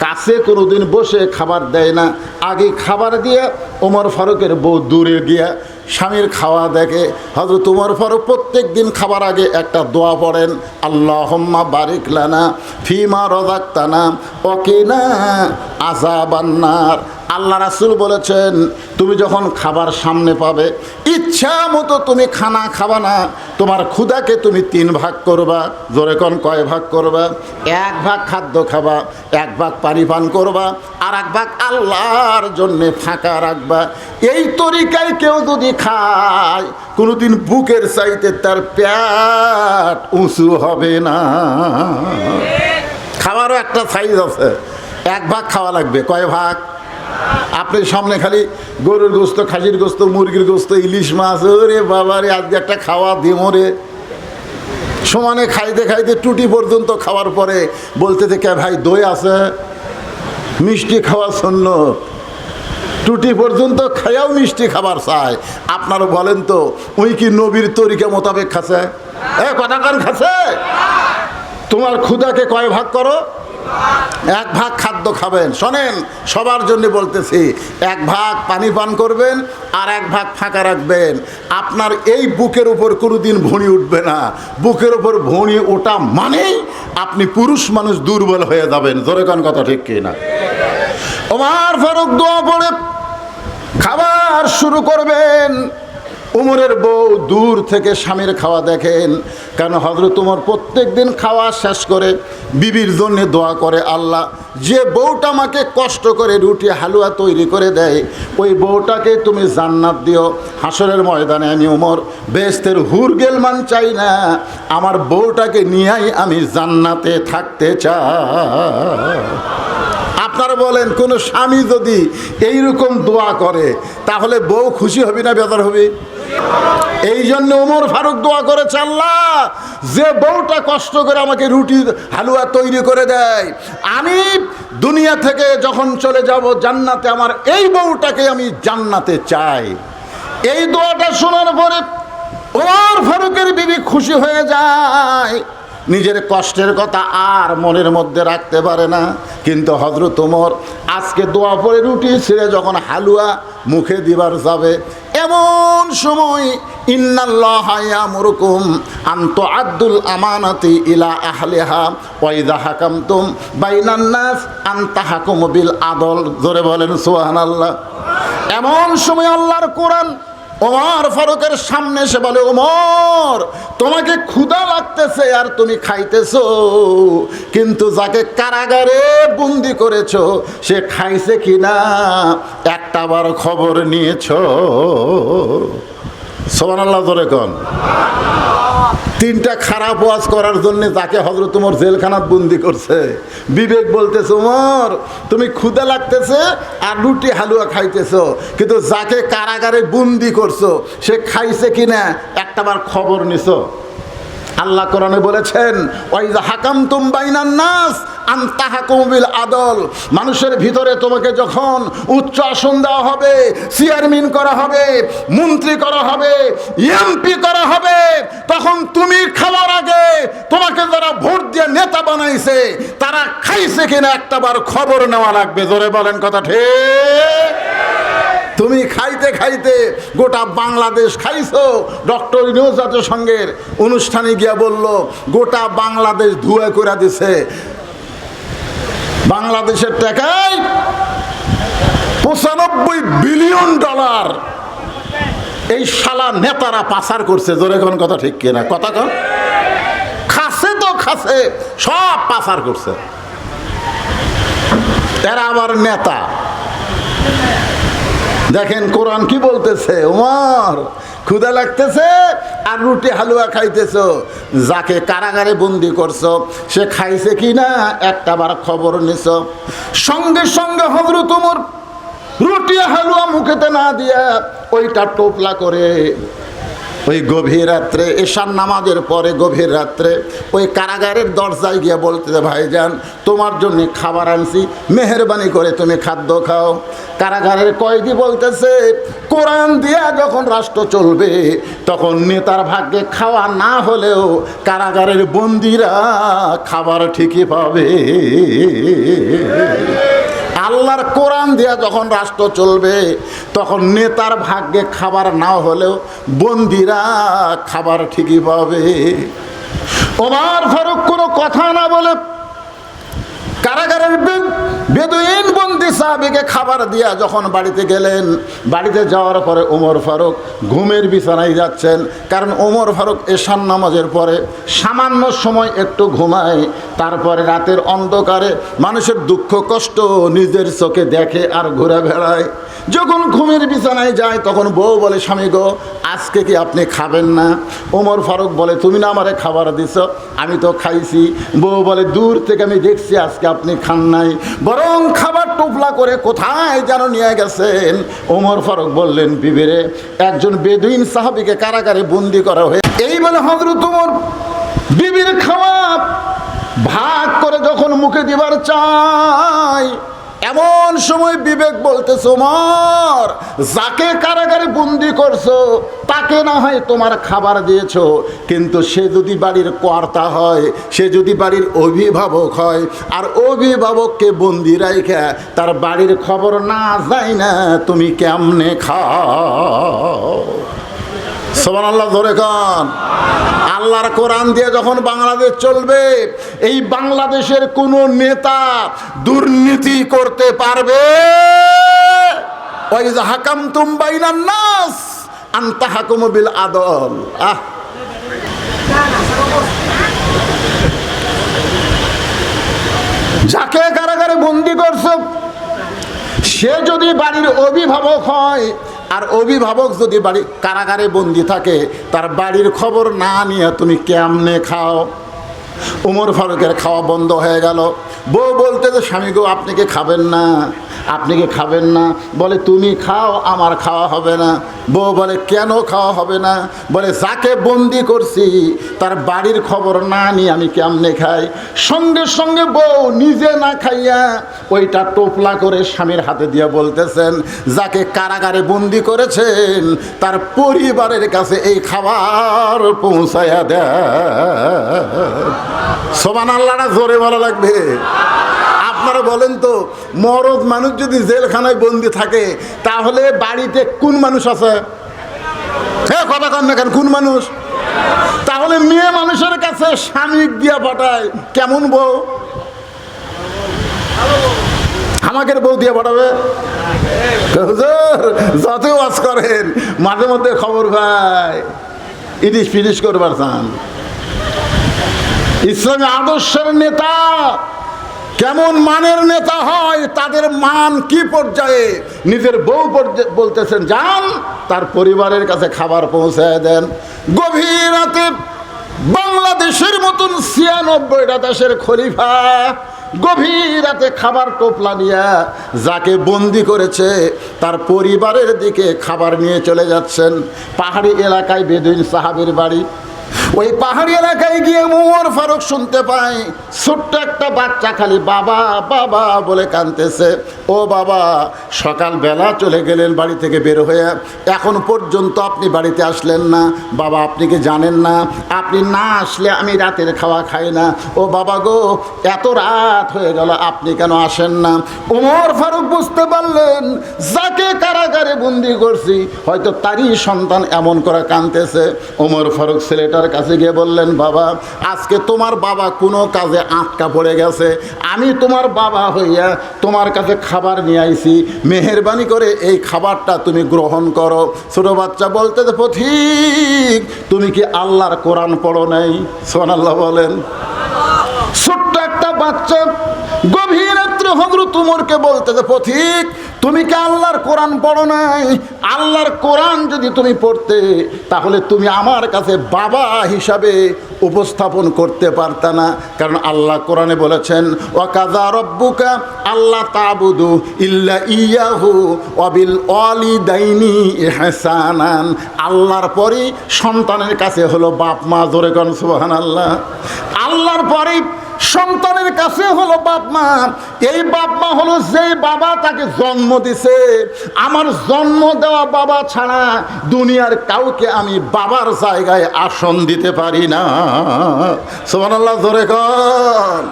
কাছে কোনোদিন বসে খাবার দেয় না। আগে খাবার দিয়ে ওমর ফারুকের বউ দূরে গিয়া স্বামীর খাওয়া দেখে। হযরত ওমর ফারুক প্রত্যেক দিন খাবার আগে একটা দোয়া পড়েন, আল্লাহুম্মা বারিক লানা ফিমা রাযাকতানা ওয়াকিনা আযাবান নার। আল্লাহ রাসূল বলেছেন, তুমি যখন খাবার সামনে পাবে, ইচ্ছা মতো তুমি খানা খাবা না, তোমার ক্ষুধাকে তুমি 3 ভাগ করবা। জোরে কোন, কয় ভাগ করবা? 1 ভাগ খাদ্য খাবা, 1 ভাগ পানি পান করবা, আর 1 ভাগ আল্লাহর জন্যে ফাঁকা রাখবা। এই তরিকায় কেউ যদি খায়, কোনোদিন বুকের চাইতে তার পেট উঁচু হবে না। খাবারও একটা সাইজ আছে, 1 ভাগ খাওয়া লাগবে। কয় ভাগ? আপনি সামনে খালি গরুর গোস্ত, খাসির গোস্ত, মুরগির গোস্ত, ইলিশ মাছ, ওরে বাবারে আজকে একটা খাওয়া দিমরে। সমানে খাইতে খাইতে টুটি পর্যন্ত খাওয়ার পরে বলতে থেকে, ভাই দই আছে? মিষ্টি খাওয়া সুন্নত। টুটি পর্যন্ত খাইয়াও মিষ্টি খাবার চায়। আপনারা বলেন তো, ওই কি নবীর তরিকা মোতাবেক খাচ্ছে? কথা কান খাচ্ছে? তোমার ক্ষুধাকে কয় ভাগ করো? 1 ভাগ খাদ্য খাবেন। শোনেন, সবার জন্য বলতেছি, 1 ভাগ পানি পান করবেন, আর 1 ভাগ ফাঁকা রাখবেন। আপনার এই বুকের উপর কোনোদিন ভুঁড়ি উঠবে না। বুকের উপর ভুঁড়ি ওঠা মানেই আপনি পুরুষ মানুষ দুর্বল হয়ে যাবেন। জোরে কোন, কথা ঠিক কি না? ওমর ফারুক দোয়া পড়ে খাবার শুরু করবেন। উমরের বউ দূর থেকে স্বামীর খাওয়া দেখেন। কারণ হযরত ওমর প্রত্যেক দিন খাওয়া শেষ করে বিবির জন্য দোয়া করে, আল্লাহ, যে বউটা আমাকে কষ্ট করে রুটি হালুয়া তৈরি করে দেয়, ওই বউটাকে তুমি জান্নাত দিও। হাসরের ময়দানে আমি ওমর বেহেশতের হুর গেলমান চাই না, আমার বউটাকে নিয়েই আমি জান্নাতে থাকতে চাই। আপনারা বলেন, কোনো স্বামী যদি এইরকম দোয়া করে, তাহলে বউ খুশি হবে না বেজার হবে? এই জন্য ওমর ফারুক দোয়া করেছে, আল্লাহ যে বউটা কষ্ট করে আমাকে রুটি হালুয়া তৈরি করে দেয়, আমি দুনিয়া থেকে যখন চলে যাব জান্নাতে, আমার এই বউটাকে আমি জান্নাতে চাই। এই দোয়াটা শোনার পরে ওমর ফারুকের বিবি খুশি হয়ে যায়, নিজের কষ্টের কথা আর মনের মধ্যে রাখতে পারে না। কিন্তু হযরত ওমর আজকে দোয়া পড়ে রুটি ছিঁড়ে যখন হালুয়া মুখে দিবার যাবে, এমন সময় ইন্নাল্লাহা ইয়ামুরুকুম আন তুআদ্দুল আমানাতি ইলা আহলিহা ওয়া ইযা হাকামতুম বাইনান নাস আন তাহকুমু বিল আদল। জোরে বলেন সুবহানাল্লাহ। এমন সময় আল্লাহর কোরআন ওমর ফারুকের সামনে এসে বলে, ওমর তোমাকে ক্ষুধা লাগতেছে আর তুমি খাইতেছো, কিন্তু যাকে কারাগারে বন্দি করেছো সে খাইছে কিনা একটাবার খবর নিয়েছো? সুবহানাল্লাহ জোরে কোন। তিনটা খারাপ ওয়াজ করার জন্য যাকে হযরত ওমর জেলখানাত বন্দি করছে, বিবেক বলতেছে ওমর তুমি ক্ষুধা লাগতেছে আর রুটি হালুয়া খাইতেছো, কিন্তু যাকে কারাগারে বন্দি করছো সে খাইছে কিনা একটাবার খবর নিছো? আল্লাহ কোরআনে বলেছেন, ওয়াইজা হাকামতুম বাইনান নাস আন তাহকুমু বিল আদল। মানুষের ভিতরে তোমাকে যখন উচ্চ আসন দেওয়া হবে, চেয়ারম্যান করা হবে, মন্ত্রী করা হবে, এমপি করা হবে, তখন তুমি খাওয়ার আগে তোমাকে যারা ভোট দিয়ে নেতা বানাইছে তারা খাইছে কিনা একটাবার খবর নেওয়া লাগবে। জোরে বলেন কথা ঠিক। তুমি খাইতে খাইতে গোটা বাংলাদেশ খাইছো। ডক্টর ইউনূস জাতিসংঘের অনুষ্ঠানে গিয়া বলল গোটা বাংলাদেশ ধুয়ে করে দিছে। বাংলাদেশের টাকায় 95 বিলিয়ন ডলার এই শালা নেতারা পাচার করছে। জোরে কোন কথা ঠিক কিনা? কথা কন। খাসে তো খাসে, সব পাচার করছে। এরা আবার নেতা। দেখেন কোরআন কি বলতেছে, ওমর ক্ষুধা লাগতেছে আর রুটি হালুয়া খাইতেছো, যাকে কারাগারে বন্দি করছো সে খাইছে কিনা একটাবার খবর নিছো? সঙ্গে সঙ্গে হযরত ওমর রুটি হালুয়া মুখেতে না দিয়া ওইটা টোপলা করে ওই গভীর রাত্রে এশার নামাজের পরে গভীর রাত্রে ওই কারাগারের দরজায় গিয়ে বলতেছে, ভাইজান তোমার জন্য খাবার আনছি, মেহেরবানি করে তুমি খাদ্য খাও। কারাগারের কয়েদি বলতেছে, কোরআন দিয়া যখন রাষ্ট্র চলবে তখন নেতার ভাগ্যে খাওয়া না হলেও কারাগারের বন্দিরা খাবার ঠিকই পাবে। আল্লাহর কোরআন দিয়া যখন রাষ্ট্র চলবে তখন নেতার ভাগ্যে খাবার না হলেও বন্দিরা খাবার ঠিকই পাবে। ওমর ফারুক কোনো কথা না বলে কারাগারের বেদুইন বন্দি সাহাবীকে খাবার দিয়া যখন বাড়িতে গেলেন, বাড়িতে যাওয়ার পরে ওমর ফারুক ঘুমের বিছানায় যাচ্ছেন। কারণ ওমর ফারুক এশার নামাজের পরে সামান্য সময় একটু ঘুমায়, তারপরে রাতের অন্ধকারে মানুষের দুঃখ কষ্ট নিজের চোখে দেখে আর ঘুরে বেড়ায়। যখন ঘুমের বিছানায় যায় তখন বউ বলে, স্বামী গো আজকে কি আপনি খাবেন না? ওমর ফারুক বলে, তুমি না আমারে খাবার দিছ, আমি তো খাইছি। বউ বলে, দূর থেকে আমি দেখছি আজকে আপনি খান নাই, বরং খাবার টোপলা করে কোথায় যেন নিয়ে গেছেন। ওমর ফারুক বললেন, বিবিরে একজন বেদুইন সাহাবীকে কারাগারে বন্দি করা হয়ে, এই বলে হযরত ওমর বিবির খাওয়া ভাগ করে যখন মুখে দিবার চাই, এমন সময় বিবেক বলতেছে, ওমর যাকে কারাগারে বন্দি করছো তাকে না হয় তোমার খাবার দিয়েছো, কিন্তু সে যদি বাড়ির কর্তা হয়, সে যদি বাড়ির অভিভাবক হয়, আর অভিভাবককে বন্দি রাইখা তার বাড়ির খবর না যায় না, তুমি কেমনে খাও? সুবহানাল্লাহ ধরে কান। আল্লাহর কোরআন দিয়ে যখন বাংলাদেশ চলবে, এই বাংলাদেশের কোন নেতা দুর্নীতি করতে পারবে? ওয়াইজা হাকামতুম বাইনান নাস আন তাহকুমু বিল আদল। যাকে কারাগারে বন্দি করছো সে যদি বাড়ির অভিভাবক হয়, আর অভিভাবক যদি বাড়ি কারাগারে বন্দি থাকে, তার বাড়ির খবর না নিয়ে তুমি কেমনে খাও? ওমর ফারুকের খাওয়া বন্ধ হয়ে গেল। বউ বলতে যে স্বামী গো আপনি কি খাবেন না, আপনি কি খাবেন না? বলে তুমি খাও, আমার খাওয়া হবে না। বউ বলে কেন খাওয়া হবে না? বলে যাকে বন্দি করছি তার বাড়ির খবর না নিয়ে আমি কেমনে খাই? সঙ্গে সঙ্গে বউ নিজে না খাইয়া ওইটা টোপলা করে স্বামীর হাতে দিয়ে বলতেছেন, যাকে কারাগারে বন্দি করেছেন তার পরিবারের কাছে এই খাবার পৌঁছায়া দেয়। সুবহানাল্লাহটা জোরে বলা লাগবে। আপনারা বলেন তো, মরদ মানুষ যদি জেলখানায় বন্দি থাকে তাহলে বাড়িতে কোন মানুষ আছে? হ্যাঁ, কথা কন না কেন, কোন মানুষ? তাহলে মেয়ে মানুষের কাছে স্বামী দিয়া পাঠায় কেমন বউ? আমাকে বউ দিয়ে পাঠাবে? যত ওয়াজ করেন মাঝে মধ্যে খবর ভাই ইটিস ফিটিস করবার চান। ইসলামী আদর্শের নেতা কেমন মানের নেতা হয়, তাদের মান কি পর্যায়ে, নিজের বউ বলতেছেন যান তার পরিবারের কাছে খাবার পৌঁছায় দেন। গভীর রাতে বাংলাদেশের মতন ৯৬টা দেশের খলিফা গভীর রাতে খাবার টোপলা নিয়ে যাকে বন্দি করেছে তার পরিবারের দিকে খাবার নিয়ে চলে যাচ্ছেন। পাহাড়ি এলাকায় বেদুইন সাহাবীর বাড়ি। ওই পাহাড়ি এলাকায় গিয়ে ওমর ফারুক শুনতে পায় ছোট্ট একটা বাচ্চা খালি বাবা বাবা বলে কাঁদতেছে। ও বাবা, সকালবেলা চলে গেলেন বাড়ি থেকে বের হয়ে, এখন পর্যন্ত আপনি বাড়িতে আসলেন না। বাবা আপনি কি জানেন না, আপনি না আসলে আমি রাতের খাওয়া খাই না। ও বাবা গো, এত রাত হয়ে গেল, আপনি কেন আসেন না? ওমর ফারুক বুঝতে পারলেন যাকে কারাগারে বন্দি করছি হয়তো তারই সন্তান এমন করে কাঁদতেছে। ওমর ফারুক ছেলেটার কাছে গিয়ে বললেন, বাবা আজকে তোমার বাবা কোনো কাজে আটকা পড়ে গেছে, আমি তোমার বাবা হইয়া তোমার কাছে খাবার নিয়ে আইছি, মেহেরবানি করে এই খাবারটা তুমি গ্রহণ করো। ছোট বাচ্চা বলতে পথিক তুমি কি আল্লাহর কোরআন পড়ো নাই? সুবহানাল্লাহ বলেন। ছোট্ট একটা বাচ্চা গভীর রাত্রে হযরত ওমরকে বলতেছে, পথিক তুমি কি আল্লাহর কোরআন পড়ো নাই? আল্লাহর কোরআন যদি তুমি পড়তে তাহলে তুমি আমার কাছে বাবা হিসাবে উপস্থাপন করতে পারতা না। কারণ আল্লাহ কোরআনে বলেছেন, ওয়াকাযা রব্বুকা আল্লা তা'বুদু ইল্লা ইয়াহু ওয়া বিল ওয়ালিদাইনি ইহসানান। আল্লাহর পরেই সন্তানের কাছে হলো বাপ মা। জোরে কোন সুবহানাল্লাহ। আল্লাহর পরেই সন্তানের কাছে হলো বাপ মা। এই বাপ মা হলো যে বাবা তাকে জন্ম দিছে। আমার জন্ম দেওয়া বাবা ছাড়া দুনিয়ার কাউকে আমি বাবার জায়গায় আসন দিতে পারি না। সুবহানাল্লাহ জোরে কোন।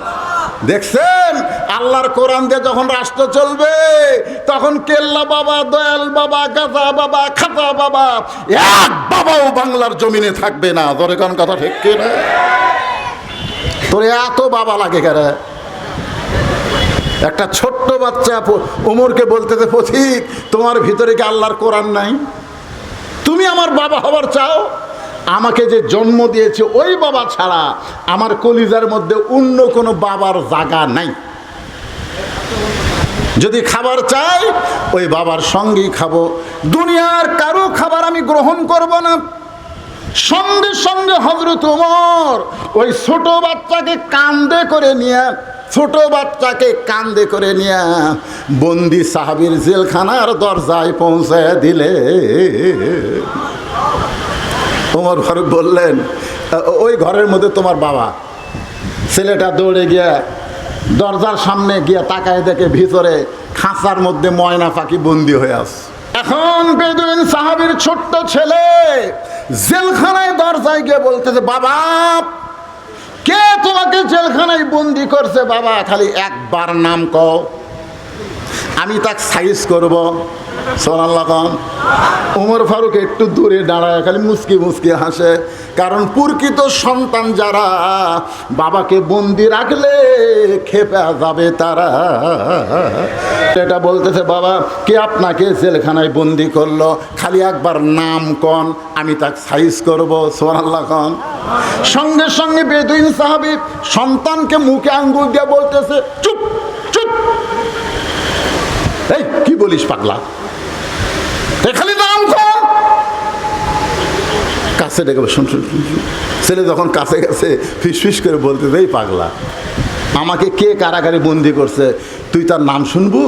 দেখছেন আল্লাহর কোরআন দিয়ে যখন রাষ্ট্র চলবে তখন কেল্লা বাবা, দয়াল বাবা, গাজা বাবা, খাতা বাবা, এক বাবাও বাংলার জমিনে থাকবে না। জোরে কোন কথা ঠিক কি না? তোর এত বাবা লাগে কেন? একটা ছোট্ট বাচ্চা ওমরকে বলতেছে, পথিক তোমার ভিতরে কি আল্লাহর কোরআন নাই? তুমি আমার বাবা হবার চাও? আমাকে যে জন্ম দিয়েছে ওই বাবা ছাড়া আমার কলিজার মধ্যে অন্য কোনো বাবার জায়গা নাই। যদি খাবার চাই ওই বাবার সঙ্গেই খাবো, দুনিয়ার কারো খাবার আমি গ্রহণ করব না। সঙ্গে সঙ্গে হযরত ওমর ওই ছোট বাচ্চাকে কাঁধে করে নিয়ে বন্দি সাহাবীর জেলখানার দরজায় পৌঁছায় দিলে। ওমর ফারুক বললেন, ওই ঘরের মধ্যে তোমার বাবা। ছেলেটা দৌড়ে গিয়া দরজার সামনে গিয়া তাকায় দেখে ভিতরে খাঁচার মধ্যে ময়না পাখি বন্দি হয়ে আছে। এখন বেদুইন সাহাবীর ছোট্ট ছেলে জেলখানায় দরজায় গিয়ে বলতেছে, বাবা কে তোমাকে জেলখানায় বন্দি করছে? বাবা খালি একবার নাম কও, আমি তাকে সাইজ করব। সুবহানাল্লাহ। ওমর ফারুক একটু দূরে দাঁড়ায় খালি মুচকি মুচকি হাসে। কারণ প্রকৃত সন্তান যারা বাবাকে বন্দি রাখলে খেপে যাবে তারা। এটা বলতেছে, বাবা কে আপনাকে জেলখানায় বন্দি করলো? খালি একবার নাম কন, আমি তাকে সাইজ করব। সুবহানাল্লাহ। সঙ্গে সঙ্গে বেদুইন সাহাবী সন্তানকে মুখে আঙ্গুল দিয়ে বলতেছে, চুপ চুপ, এই কি বলিস পাগলা, খালি নাম কর। কাজ ছেলেকে শুন। ছেলে যখন কাছে গেছে ফিসফিস করে বলতে, এই পাগলা, আমাকে কে কারাগারে বন্দি করছে, তুই তার নাম শুনবু?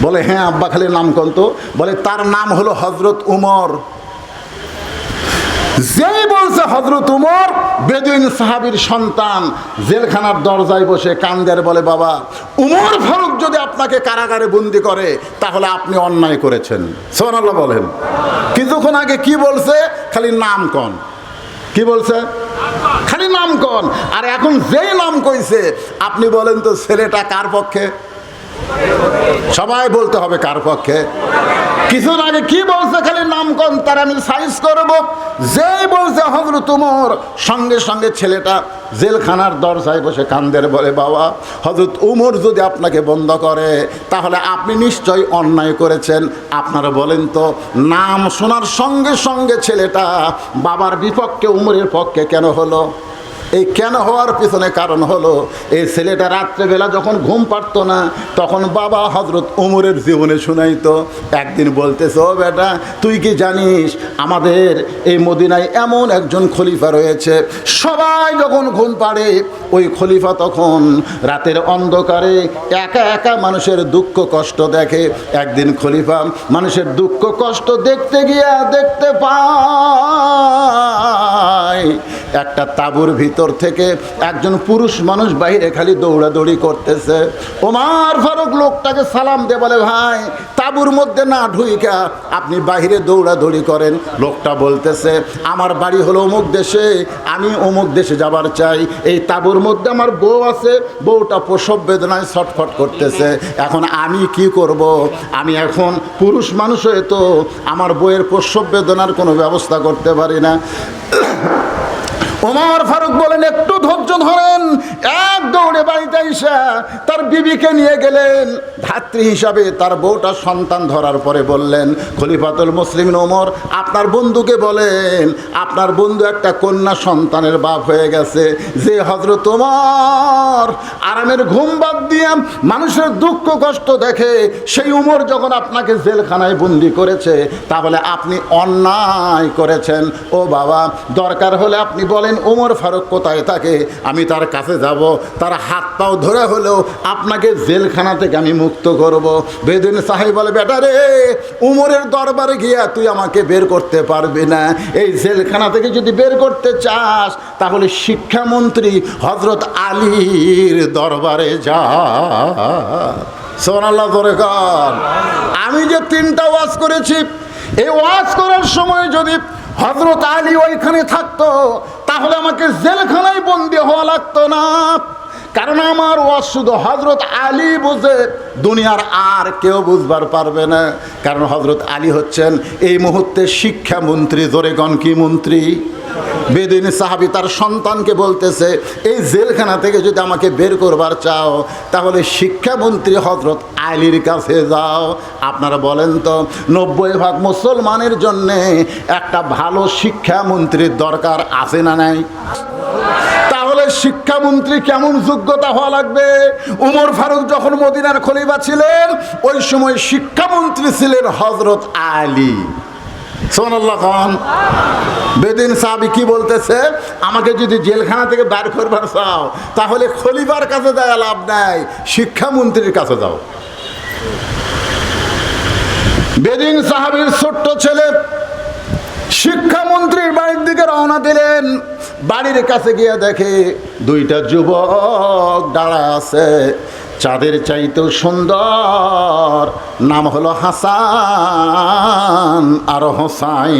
বলে হ্যাঁ আব্বা, খালি নাম কোন তো? বলে তার নাম হলো হযরত উমর। যেই বলছে হযরত উমর, বেদুইন সাহাবীর সন্তান জেলখানার দরজায় বসে কান্দের, বলে বাবা, উমর ফারুক যদি আপনাকে কারাগারে বন্দি করে তাহলে আপনি অন্যায় করেছেন। সুবহানাল্লাহ বলেন। কিছুক্ষণ আগে কি বলছে? খালি নাম কন। কি বলছে? খালি নাম কন। আর এখন যেই নাম কইছে, আপনি বলেন তো ছেলেটা কার পক্ষে? সবাই বলতে হবে কার পক্ষে। কিছুদিন আগে কি বলছে? খালি নাম কন, তার আমি সাইজ করব। যেই বলছে হযরত উমর, সঙ্গে সঙ্গে ছেলেটা জেলখানার দরজায় বসে কান্দের, বলে বাবা, হযরত উমর যদি আপনাকে বন্ধ করে তাহলে আপনি নিশ্চয়ই অন্যায় করেছেন। আপনারা বলেন তো, নাম শোনার সঙ্গে সঙ্গে ছেলেটা বাবার বিপক্ষে উমরের পক্ষে কেন হলো? এই কেন হওয়ার পিছনে কারণ হলো, এই ছেলেটা রাত্রেবেলা যখন ঘুম পারতো না, তখন বাবা হযরত উমরের জীবনে শুনাইতো। একদিন বলতেছে, ও বেটা, তুই কি জানিস আমাদের এই মদিনায় এমন একজন খলিফা রয়েছে, সবাই যখন ঘুম পাড়ে ওই খলিফা তখন রাতের অন্ধকারে একা একা মানুষের দুঃখ কষ্ট দেখে। একদিন খলিফা মানুষের দুঃখ কষ্ট দেখতে গিয়া দেখতে পায় একটা তাঁবুর ভিতর থেকে একজন পুরুষ মানুষ বাইরে খালি দৌড়াদৌড়ি করতেছে। ওমর ফারুক লোকটাকে সালাম দিয়ে বলে, ভাই, তাঁবুর মধ্যে না ঢুইকা আপনি বাইরে দৌড়াদৌড়ি করেন। লোকটা বলতেছে, আমার বাড়ি হলো অমুক দেশে, আমি অমুক দেশে যাবার চাই। এই তাঁবুর মধ্যে আমার বউ আছে, বউটা প্রসব বেদনায় ছটফট করতেছে। এখন আমি কি করব? আমি এখন পুরুষ মানুষ হয়ে তো আমার বউয়ের প্রসব বেদনার কোনো ব্যবস্থা করতে পারি না। ওমর ফারুক বলেন, একটু ধৈর্য ধরেন। এক দৌড়ে বাড়িতে এসে তার বিবিকে নিয়ে গেলেন। ধাত্রী হিসাবে তার বউটা সন্তান ধরার পরে বললেন, খলিফাতুল মুসলিমিন ওমর, আপনার বন্ধুকে বলেন, আপনার বন্ধু একটা কন্যা সন্তানের বাপ হয়ে গেছে। যে হযরত ওমর আরামের ঘুম বাদ দিয়ে মানুষের দুঃখ কষ্ট দেখে, সেই উমর যখন আপনাকে জেলখানায় বন্দি করেছে, তাহলে আপনি অন্যায় করেছেন। ও বাবা, দরকার হলে আপনি বলেন ওমর ফারুক কোথায় থাকে, আমি তার কাছে যাব, তার হাত পাও ধরে হলেও আপনাকে জেলখানা থেকে আমি মুক্ত করব। বেদুইন সাহেব বলে, বেটা রে, উমরের দরবারে গিয়া তুই আমাকে বের করতে পারবি না। এই জেলখানা থেকে যদি বের করতে চাস তাহলে শিক্ষামন্ত্রী হযরত আলীর দরবারে যা। সুবহানাল্লাহ করে কর। আমি যে 3টা ওয়াজ করেছি, এই ওয়াজ করার সময় যদি হযরত আলী ওইখানে থাকতো তাহলে আমাকে জেলখানায় বন্দি হওয়া লাগতো না। কারণ আমার ওয়াজ শুধু হযরত আলী বুঝে, দুনিয়ার আর কেউ বুঝবার পারবে না। কারণ হযরত আলী হচ্ছেন এই মুহূর্তে শিক্ষামন্ত্রী। জোরে গণ, কি মন্ত্রী? বেদুইন সাহাবী তার সন্তানকে বলতেছে, এই জেলখানা থেকে যদি আমাকে বের করবার চাও তাহলে শিক্ষামন্ত্রী হযরত আলীর কাছে যাও। আপনারা বলেন তো, 90% মুসলমানের জন্যে একটা ভালো শিক্ষামন্ত্রীর দরকার আছে না নাই? তাহলে শিক্ষামন্ত্রী কেমন যোগ্যতা হওয়া লাগবে? উমর ফারুক যখন মদিনার খলিফা ছিলেন, ওই সময় শিক্ষামন্ত্রী ছিলেন হযরত আলী। সুবহানাল্লাহ খান। বেদুইন সাহাবী কি বলতেছে, আমাকে যদি জেলখানা থেকে বের করবার চাও তাহলে খলিফার কাছে যায় লাভ নাই, শিক্ষামন্ত্রীর কাছে যাও। বেদুইন সাহাবীর ছোট্ট ছেলে শিক্ষামন্ত্রীর বাড়ির দিকে রওনা দিলেন। বাড়ির কাছে গিয়ে দেখে 2টা যুবক দাঁড়া আছে, চাঁদের চাইতেও সুন্দর। নাম হলো হাসান আর হোসাইন।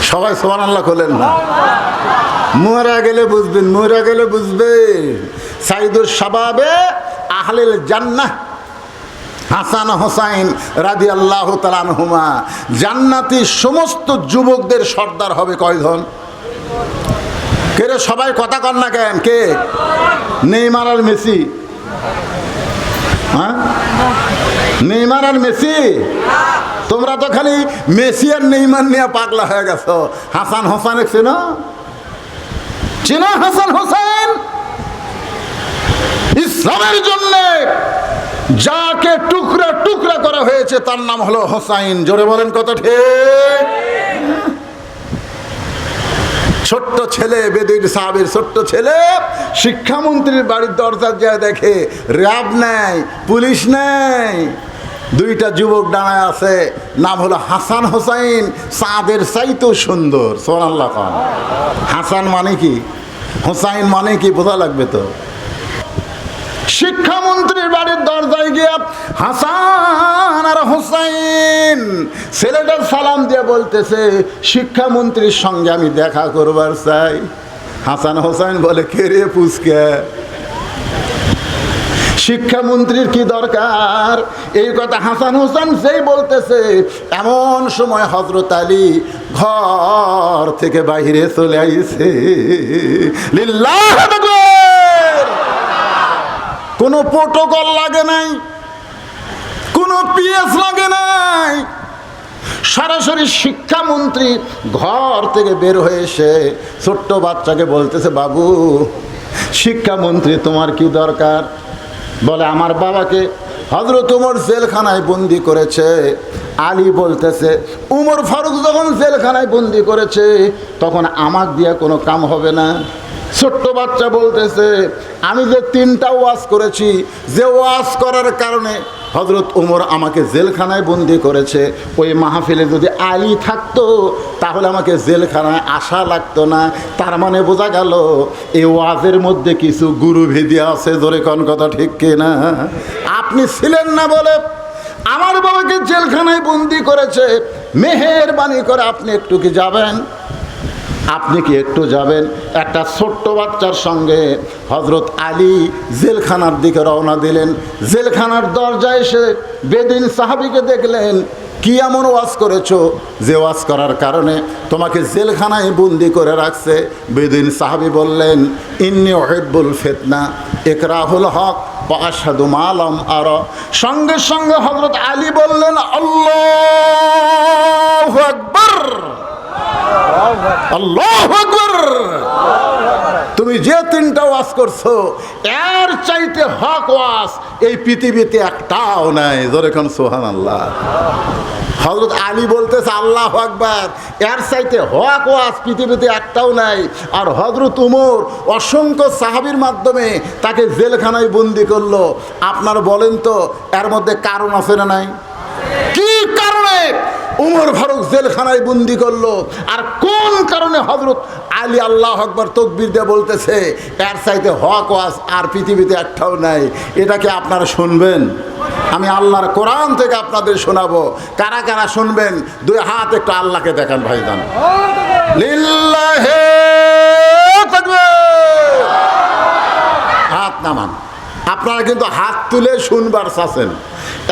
সবাই সুবহানাল্লাহ বলেন না? মরা গেলে বুঝবেন, মরা গেলে বুঝবেন। সাইদুর শাবাবে আহলিল জান্নাহ হাসান হোসাইন রাদিয়াল্লাহু তাআলা আনহুমা। জান্নাতি সমস্ত যুবকদের সর্দার হবে কয়জন? কে রে, সবাই কথা কর না কেন? কে? নেইমার আর মেসি? হ্যাঁ, নেইমার আর মেসি? তোমরা তো খালি মেসি আর নেইমার নিয়ে পাগলা হয়ে গেছো। হাসান হোসেন চেনো? চেনো? হাসান হোসেন ইসলামের জন্য যাকে টুকরা টুকরা করা হয়েছে তার নাম হলো হোসাইন। জোরে বলেন কত ঠিক। ছোট্ট ছেলে, বেদুইন সাহাবীর ছোট্ট ছেলে শিক্ষামন্ত্রীর বাড়ির দরজা যায় দেখে র্যাব নেই, পুলিশ নেই, দুইটা যুবক দাঁড়ায় আছে, নাম হলো হাসান হোসাইন, চাঁদের চাইতেও সুন্দর। সুবহানাল্লাহ। হাসান মানে কি, হোসাইন মানে কি বোঝা লাগবে তো। শিক্ষামন্ত্রীর বাড়ির দরজায় গিয়া হাসান আর হোসাইন ছেলেটা সালাম দিয়ে বলতেছে, শিক্ষামন্ত্রীর সঙ্গে আমি দেখা করবার চাই। হাসান হোসাইন বলে, কে রে পুচকে, শিক্ষামন্ত্রীর কি দরকার? এই কথা হাসান হোসেন সেই বলতেছে, এমন সময় হযরত আলী ঘর থেকে বাইরে চলে আইছে। লিল্লাহু আকবার। কোনো প্রোটোকল লাগে নাই, কোনো পিএস লাগে নাই, সরাসরি শিক্ষামন্ত্রী ঘর থেকে বের হয়ে এসে ছোট্ট বাচ্চাকে বলতেছে, বাবু শিক্ষামন্ত্রী তোমার কি দরকার? বলে, আমার বাবাকে হযরত ওমর জেলখানায় বন্দি করেছে। আলী বলতেছে, উমর ফারুক যখন জেলখানায় বন্দি করেছে তখন আমাক দিয়ে কোনো কাম হবে না। ছোট্ট বাচ্চা বলতেছে, আমি যে 3টা ওয়াজ করেছি, যে ওয়াজ করার কারণে হযরত ওমর আমাকে জেলখানায় বন্দি করেছে, ওই মাহফিলে যদি আলী থাকতো তাহলে আমাকে জেলখানায় আসা লাগতো না। তার মানে বোঝা গেল এই ওয়াজের মধ্যে কিছু গুরুভেদি আছে। জোরে কোন কথা ঠিক কিনা? আপনি ছিলেন না বলে আমার বাবাকে জেলখানায় বন্দি করেছে, মেহেরবানি করে আপনি একটু কি যাবেন? আপনি কি একটু যাবেন? একটা ছোট্ট বাচ্চার সঙ্গে হযরত আলী জেলখানার দিকে রওনা দিলেন। জেলখানার দরজায় এসে বেদিন সাহাবীকে দেখলেন, কি এমন ওয়াজ করেছো যে ওয়াজ করার কারণে তোমাকে জেলখানায় বন্দি করে রাখছে? বেদিন সাহাবী বললেন, ইন্নী উহিব্বুল ফিতনা ইকরাহুল হক ওয়া আশহাদু মা লাম আরা। সঙ্গে সঙ্গে হযরত আলী বললেন, আল্লাহু আকবার, আল্লাহু আকবার। তুমি যে 3টা ওয়াজ করছো এর চাইতে হক ওয়াজ এই পৃথিবীতে একটাও নাই। জোরে কোন সুবহানাল্লাহ। হযরত আলী বলতেছে, আল্লাহু আকবার, এর চাইতে হক ওয়াজ পৃথিবীতে একটাও নাই। আর হযরত ওমর অসংখ্য সাহাবীর মাধ্যমে তাকে জেলখানায় বন্দি করলো। আপনারা বলেন তো এর মধ্যে কারণ আছে না নাই? কি কারণে উমর ফারুক জেলখানায় বন্দি করলো, আর কোন কারণে হযরত আলী আল্লাহু আকবার তাকবীর দিয়ে বলতেছে এর চাইতে হক ওয়াজ আর পৃথিবীতে একটাও নাই? এটাকে আপনারা শুনবেন? আমি আল্লাহর কোরআন থেকে আপনাদের শোনাবো। কারা কারা শুনবেন? 2 হাত একটু আল্লাহকে দেখান ভাইজান। লিল্লাহি তাকবীর। হাত নামান। আপনারা কিন্তু হাত তুলে শুনবার চাচ্ছেন,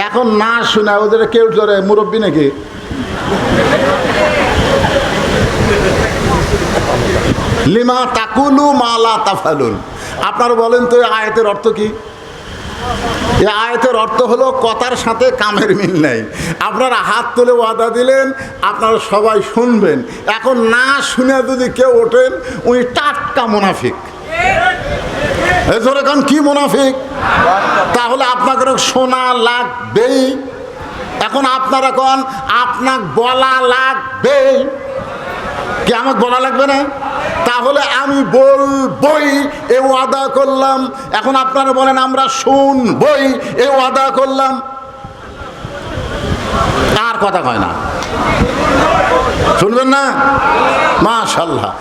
এখন না শুনে ওদের কেউ ধরে মুরব্বী নাকি? লিমা তাকুলু মা লা তাফালুন। আপনারা বলেন তো এই আয়াতের অর্থ কি? এই আয়াতের অর্থ হলো কথার সাথে কামের মিল নাই। আপনারা হাত তুলে ওয়াদা দিলেন আপনারা সবাই শুনবেন, এখন না শুনে যদি কেউ ওঠেন উনি টাটকা মুনাফিক। এখন কি মুনাফিক? তাহলে আপনাকে শোনা লাগবেই। এখন আপনারা কোন আপনাকে বলা লাগবেই কি? আমাকে বলা লাগবে না? তাহলে আমি বলবই এ ওয়াদা করলাম। এখন আপনারা বলেন আমরা শুনবই এ ওয়াদা করলাম। আর কথা কয় না, শুনবেন না? মাশাআল্লাহ।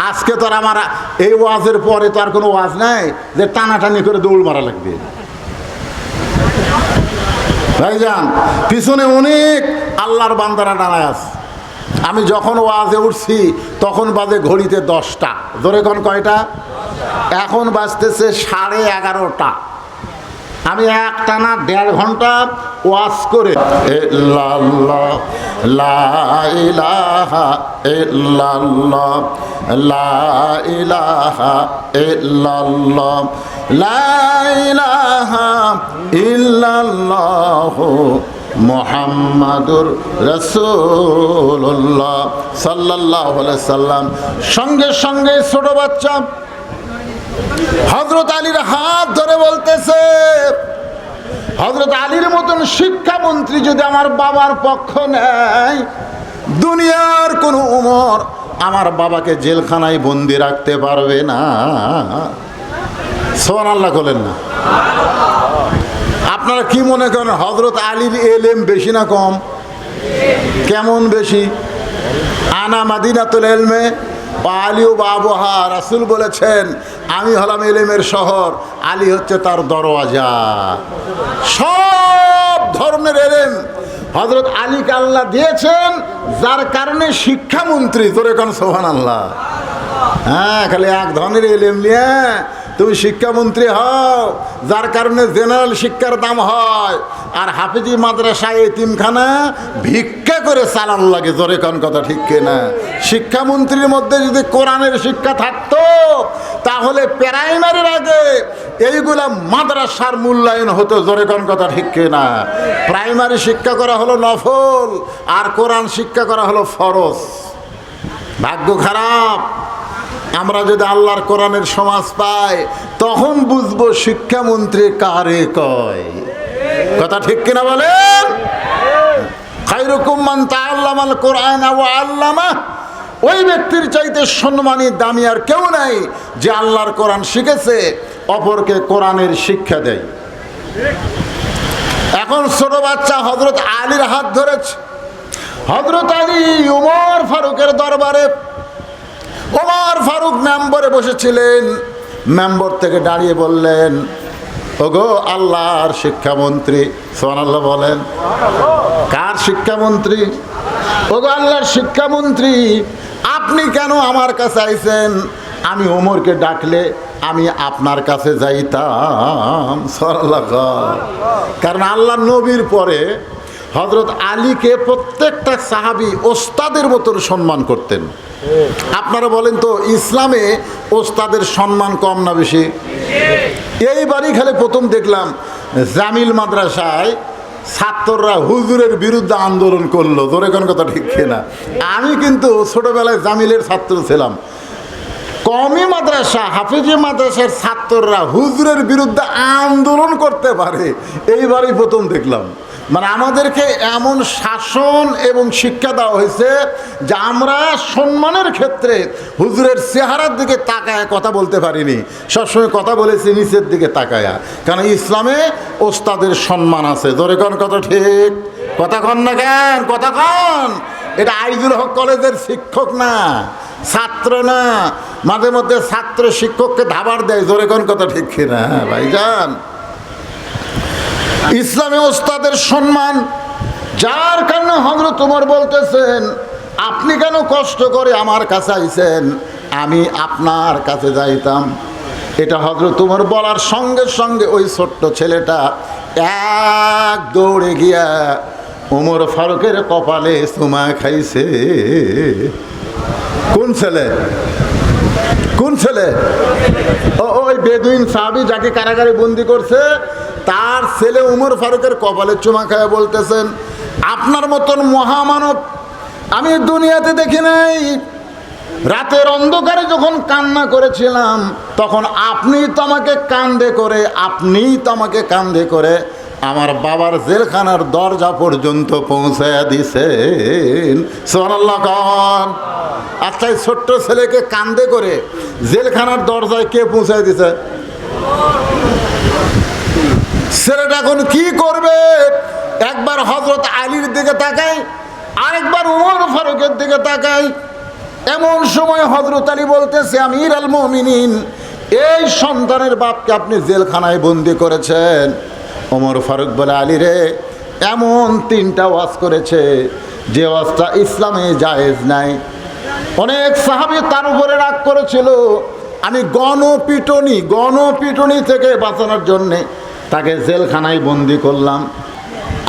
আজকে তো আর আমার এই ওয়াজের পরে তো আর কোনো ওয়াজ নাই যে টানাটানি করে দৌড় মারা লাগবে। ভাইজান পিছনে অনেক আল্লাহর বান্দারা দাঁড়ায় আছে। আমি যখন ওয়াজে উঠছি তখন বাজে ঘড়িতে 10টা। ধরে কোন কয়টা? এখন বাজতেছে 11:30। আমি একটানা 1.5 ঘন্টা ওয়াজ করে ইল্লাল্লাহ লা ইলাহা ইল্লাল্লাহ লা ইলাহা ইল্লাল্লাহ লা ইলাহা ইল্লাল্লাহ মুহাম্মাদুর রাসূলুল্লাহ সাল্লাল্লাহু আলাইহি সাল্লাম। সঙ্গে সঙ্গে ছোট বাচ্চা হযরত আলীর হাত ধরে বলতেছে, হযরত আলীর মতন শিক্ষামন্ত্রী যদি আমার বাবার পক্ষ নেয়, দুনিয়ার কোন উমর আমার বাবাকে জেলখানায় বন্দি রাখতে পারবে না। সুবহানাল্লাহ বলেন না। আপনারা কি মনে করেন হযরত আলীর ইলম বেশি না কম? কেমন বেশি? আনা মাদিনাতুল ইলমে আলী বাবুহা, রাসূল বলেছেন আমি হলাম ইলমের শহর, আলী হচ্ছে তার দরওয়াজা। সব ধরনের ইলম হযরত আলীকে আল্লাহ দিয়েছেন, যার কারণে শিক্ষামন্ত্রী। তোরে কোন সুবহানাল্লাহ। হ্যাঁ, খালি এক ধরনের ইলম নিয়ে তুমি শিক্ষামন্ত্রী হও, যার কারণে জেনারেল শিক্ষার দাম হয়, আর হাফিজি মাদ্রাসায় এতিমখানা ভিক্ষা করে চালান লাগে। জোরে কোন কথা ঠিক কিনা? শিক্ষামন্ত্রীর মধ্যে যদি কোরআনের শিক্ষা থাকতো, তাহলে প্রাইমারির আগে এইগুলা মাদ্রাসার মূল্যায়ন হতো। জোরে কোন কথা ঠিক কিনা? প্রাইমারি শিক্ষা করা হলো নফল, আর কোরআন শিক্ষা করা হলো ফরজ। ভাগ্য খারাপ, আমরা যদি আল্লাহর কোরআনের সমাজ পাই, তখন বুঝবো শিক্ষামন্ত্রী কারে কয়। কথা ঠিক কিনা বলেন? খায়রুকুম মান তাআল্লামাল কোরআন ওয়া আল্লামা। ওই ব্যক্তির চাইতে সম্মানী দামি আর কেউ নাই যে আল্লাহর কোরআন শিখেছে, অপরকে কোরআনের শিক্ষা দেয়। এখন ছোট বাচ্চা হযরত আলীর হাত ধরেছে। হযরত আলী ওমর ফারুকের দরবারে, ওমর ফারুক মেম্বরে বসেছিলেন। মেম্বর থেকে দাঁড়িয়ে বললেন, ওগো আল্লাহর শিক্ষামন্ত্রী। সুবহানাল্লাহ বলেন। কার শিক্ষামন্ত্রী? ওগো আল্লাহর শিক্ষামন্ত্রী, আপনি কেন আমার কাছে আইছেন? আমি ওমরকে ডাকলে আমি আপনার কাছে যাইতাম। সুবহানাল্লাহ। কারণ আল্লাহর নবীর পরে হযরত আলীকে প্রত্যেকটা সাহাবী ওস্তাদের মতো সম্মান করতেন। আপনারা বলেন তো, ইসলামে ওস্তাদের সম্মান কম না বেশি? এইবারই খালি প্রথম দেখলাম জামিল মাদ্রাসায় ছাত্ররা হুজুরের বিরুদ্ধে আন্দোলন করলো। ধরে কোন কথা ঠিক না? আমি কিন্তু ছোটবেলায় জামিলের ছাত্র ছিলাম। কওমি মাদ্রাসা, হাফিজি মাদ্রাসার ছাত্ররা হুজুরের বিরুদ্ধে আন্দোলন করতে পারে, এইবারই প্রথম দেখলাম। মানে আমাদেরকে এমন শাসন এবং শিক্ষা দেওয়া হয়েছে যে আমরা সম্মানের ক্ষেত্রে হুজুরের চেহারার দিকে তাকায় কথা বলতে পারিনি, সবসময় কথা বলেছি নিচের দিকে তাকায়া। কারণ ইসলামে ওস্তাদের সম্মান আছে। ধরে কোন কথা ঠিক? কথা কন না কেন? কথা কন। এটা আইজুল হক কলেজের শিক্ষক না, ছাত্র না। মাঝে মধ্যে ছাত্র শিক্ষককে ধাবার দেয়। জোরে কোন কথা ঠিক কিনা ভাইজান? ইসলামে ওস্তাদের সম্মান, যার কারণে হযরত ওমর বলতেছেন আপনি কেন কষ্ট করে আমার কাছে আইছেন, আমি আপনার কাছে যাইতাম। এটা হযরত ওমর বলার সঙ্গে সঙ্গে ওই ছোট্ট ছেলেটা এক দৌড়ে গিয়া ওমর ফারুকের কপালে চুমা খাইছে। কোন ছেলে? কোন ছেলে? ওই বেদুইন সাহাবী যাকে কারাগারে বন্দি করছে, তার ছেলে ওমর ফারুকের কপালে চুমা খায় বলতেছেন আপনার মতন মহামানব আমি দুনিয়াতে দেখি নাই। রাতের অন্ধকারে যখন কান্না করেছিলাম, তখন আপনিই তো আমাকে কান্দে করে আমার বাবার জেলখানার দরজা পর্যন্ত পৌঁছায়া দিছেন। সুবহানাল্লাহ খান। আচ্ছা, ছোট্ট ছেলেকে কান্দে করে জেলখানার দরজায় কে পৌঁছায় দিছে? ছেলেটা এখন কি করবে? একবার হযরত আলীর দিকে তাকায়, আরেকবার ওমর ফারুকের দিকে তাকায়। এমন সময় হযরত আলী বলতেছে আমির আল মুমিনিন, এই সন্তানের বাপকে আপনি জেলখানায় বন্দি করেছেন। ওমর ফারুক বলে আলী রে, এমন 3টা ওয়াজ করেছে যে ওয়াজটা ইসলামে জায়েজ নাই। অনেক সাহাবী তার উপরে রাগ করেছিল। আমি গণপিটুনি থেকে বাঁচানোর জন্যে তাকে জেলখানায় বন্দি করলাম।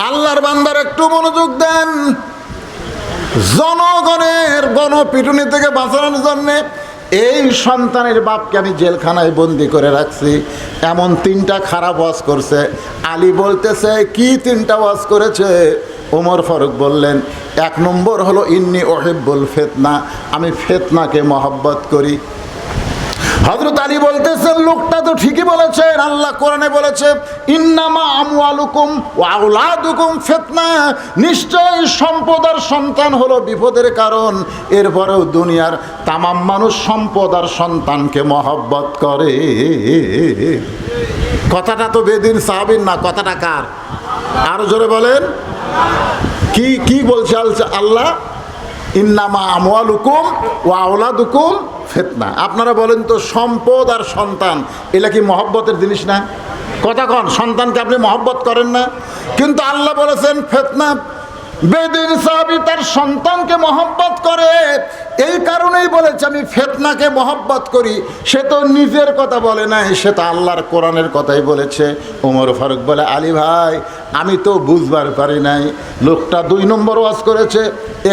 আল্লাহর বান্দার একটু মনোযোগ দেন। জনগণের গণপিটুনি থেকে বাঁচানোর জন্যে এই সন্তানের বাপকে আমি জেলখানায় বন্দি করে রাখছি। এমন 3টা খারাপ ওয়াজ করছে। আলী বলতেছে কি 3টা ওয়াজ করেছে? ওমর ফারুক বললেন 1 নম্বর হলো ইন্নী উহিব্বুল ফিতনা, আমি ফিতনাকে মহব্বত করি। হযরত আলী বলতেছেন লোকটা তো ঠিকই বলেছেন, আল্লাহ কোরআনে বলেছে ইন্নামা আমওয়ালুকুম ওয়া আওলাদুকুম ফিতনা, নিশ্চয় সম্পদ আর সন্তান হলো বিপদের কারণ। এরপরেও দুনিয়ার তামাম মানুষ সম্পদ আর সন্তানকে মহব্বত করে। কথাটা তো বেদিন সাহাবীর না, কথাটা কার? আরো জোরে বলেন। কি কি বলছে আল্লাহ? ইন্নামা আমওয়ালুকুম ওয়া আওলাদুকুম ফিতনা। আপনারা বলেন তো সম্পদ আর সন্তান এলা কি মহব্বতের জিনিস না? কথা কন, সন্তানকে আপনি মহব্বত করেন না? কিন্তু আল্লাহ বলেছেন ফিতনা। বেদিন সাহাবী তার সন্তানকে মহব্বত করে, এই কারণেই বলেছে আমি ফিতনাকে মহব্বত করি। সে তো নিজের কথা বলে নাই, সে তো আল্লাহর কোরআনের কথাই বলেছে। ওমর ফারুক বলে আলী ভাই আমি তো বুঝবার পারি নাই, লোকটা 2 নম্বর ওয়াজ করেছে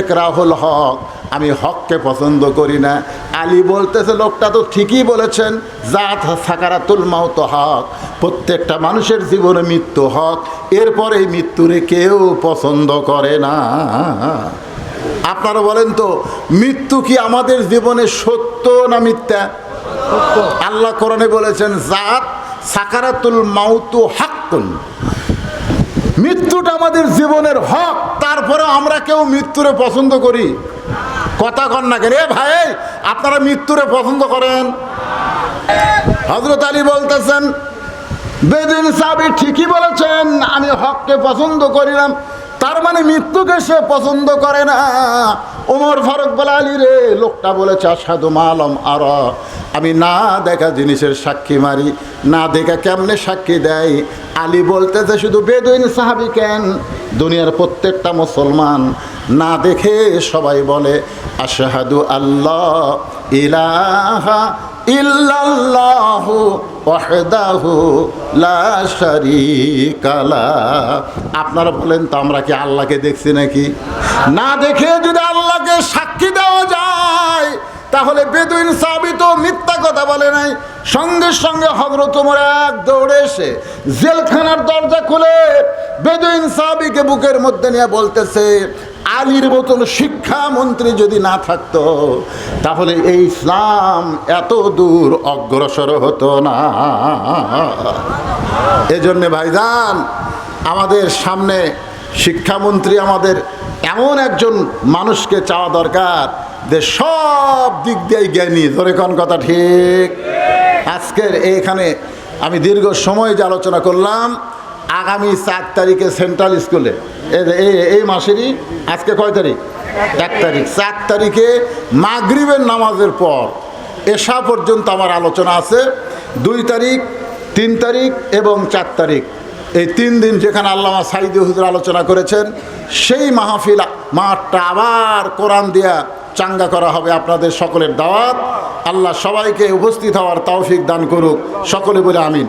একরাহুল হক, আমি হককে পছন্দ করি না। আলী বলতেছে লোকটা তো ঠিকই বলেছেন, জাত সাকারাতুল মাউত হক, প্রত্যেকটা মানুষের জীবনে মৃত্যু হক, এরপরে এই মৃত্যুরে কেউ পছন্দ করে না। আপনারা বলেন তো মৃত্যু কি আমাদের জীবনে সত্য না মিথ্যা? আল্লাহ কোরআনে বলেছেন জাত সাকারাতুল মাউতু হাক্কুন, মৃত্যুটা আমাদের জীবনের হক, তারপরে আমরা কেউ মৃত্যুরে পছন্দ করি? কথা কন না কেন? ভাই আপনারা মৃত্যুরে পছন্দ করেন? হযরত আলী বলতেছেন বেদিন সাহাবী ঠিকই বলেছেন, আমি হককে পছন্দ করি না, তার মানে মৃত্যুকে সে পছন্দ করে না। ওমর ফারুক বলে আলী রে, লোকটা বলেছে আশহাদু মা লাম আরা, আমি না দেখা জিনিসের সাক্ষী মারি। না দেখা কেমনে সাক্ষী দেয়? আলী বলতেছে শুধু বেদুইন সাহাবী কেন, দুনিয়ার প্রত্যেকটা মুসলমান না দেখে সবাই বলে আশহাদু আল্লাহ ইলাহা ইল্লাল্লাহু ওয়াহদাহু লা শারীকা লাহ। আপনারা বলেন তো আমরা কি আল্লাহকে দেখছি নাকি? না দেখে যদি আল্লাহকে সাক্ষী দেওয়া যায় তাহলে বেদুইন সাহাবী তো মিথ্যা কথা বলে নাই। সঙ্গে সঙ্গে হযরত ওমর এক দৌড়ে এসে জেলখানার দরজা খুলে বেদুইন সাহাবীকে বুকের মধ্যে নিয়ে বলতেছে আলীর মতন শিক্ষামন্ত্রী যদি না থাকতো তাহলে এই ইসলাম এত দূর অগ্রসর হতো না। এজন্য ভাইজান আমাদের সামনে শিক্ষামন্ত্রী, আমাদের এমন একজন মানুষকে চাওয়া দরকার যে সব দিক দিয়ে জ্ঞানী। ধরে কোন কথা ঠিক? আজকের এইখানে আমি দীর্ঘ সময় যে আলোচনা করলাম, আগামী 4 তারিখে সেন্ট্রাল স্কুলে এই মাসেরই আজকে কয় তারিখ? 1 তারিখ। 4 তারিখে মাগরিবের নামাজের পর এশা পর্যন্ত আমার আলোচনা আছে। 2 তারিখ, 3 তারিখ এবং 4 তারিখ, এই 3 দিন যেখানে আল্লামা সাঈদী হুজুর আলোচনা করেছেন সেই মাহফিল মাঠটা আবার কোরআন দিয়া চাঙ্গা করা হবে। আপনাদের সকলের দাওয়াত। আল্লাহ সবাইকে উপস্থিত হওয়ার তৌফিক দান করুক। সকলে বলে আমিন।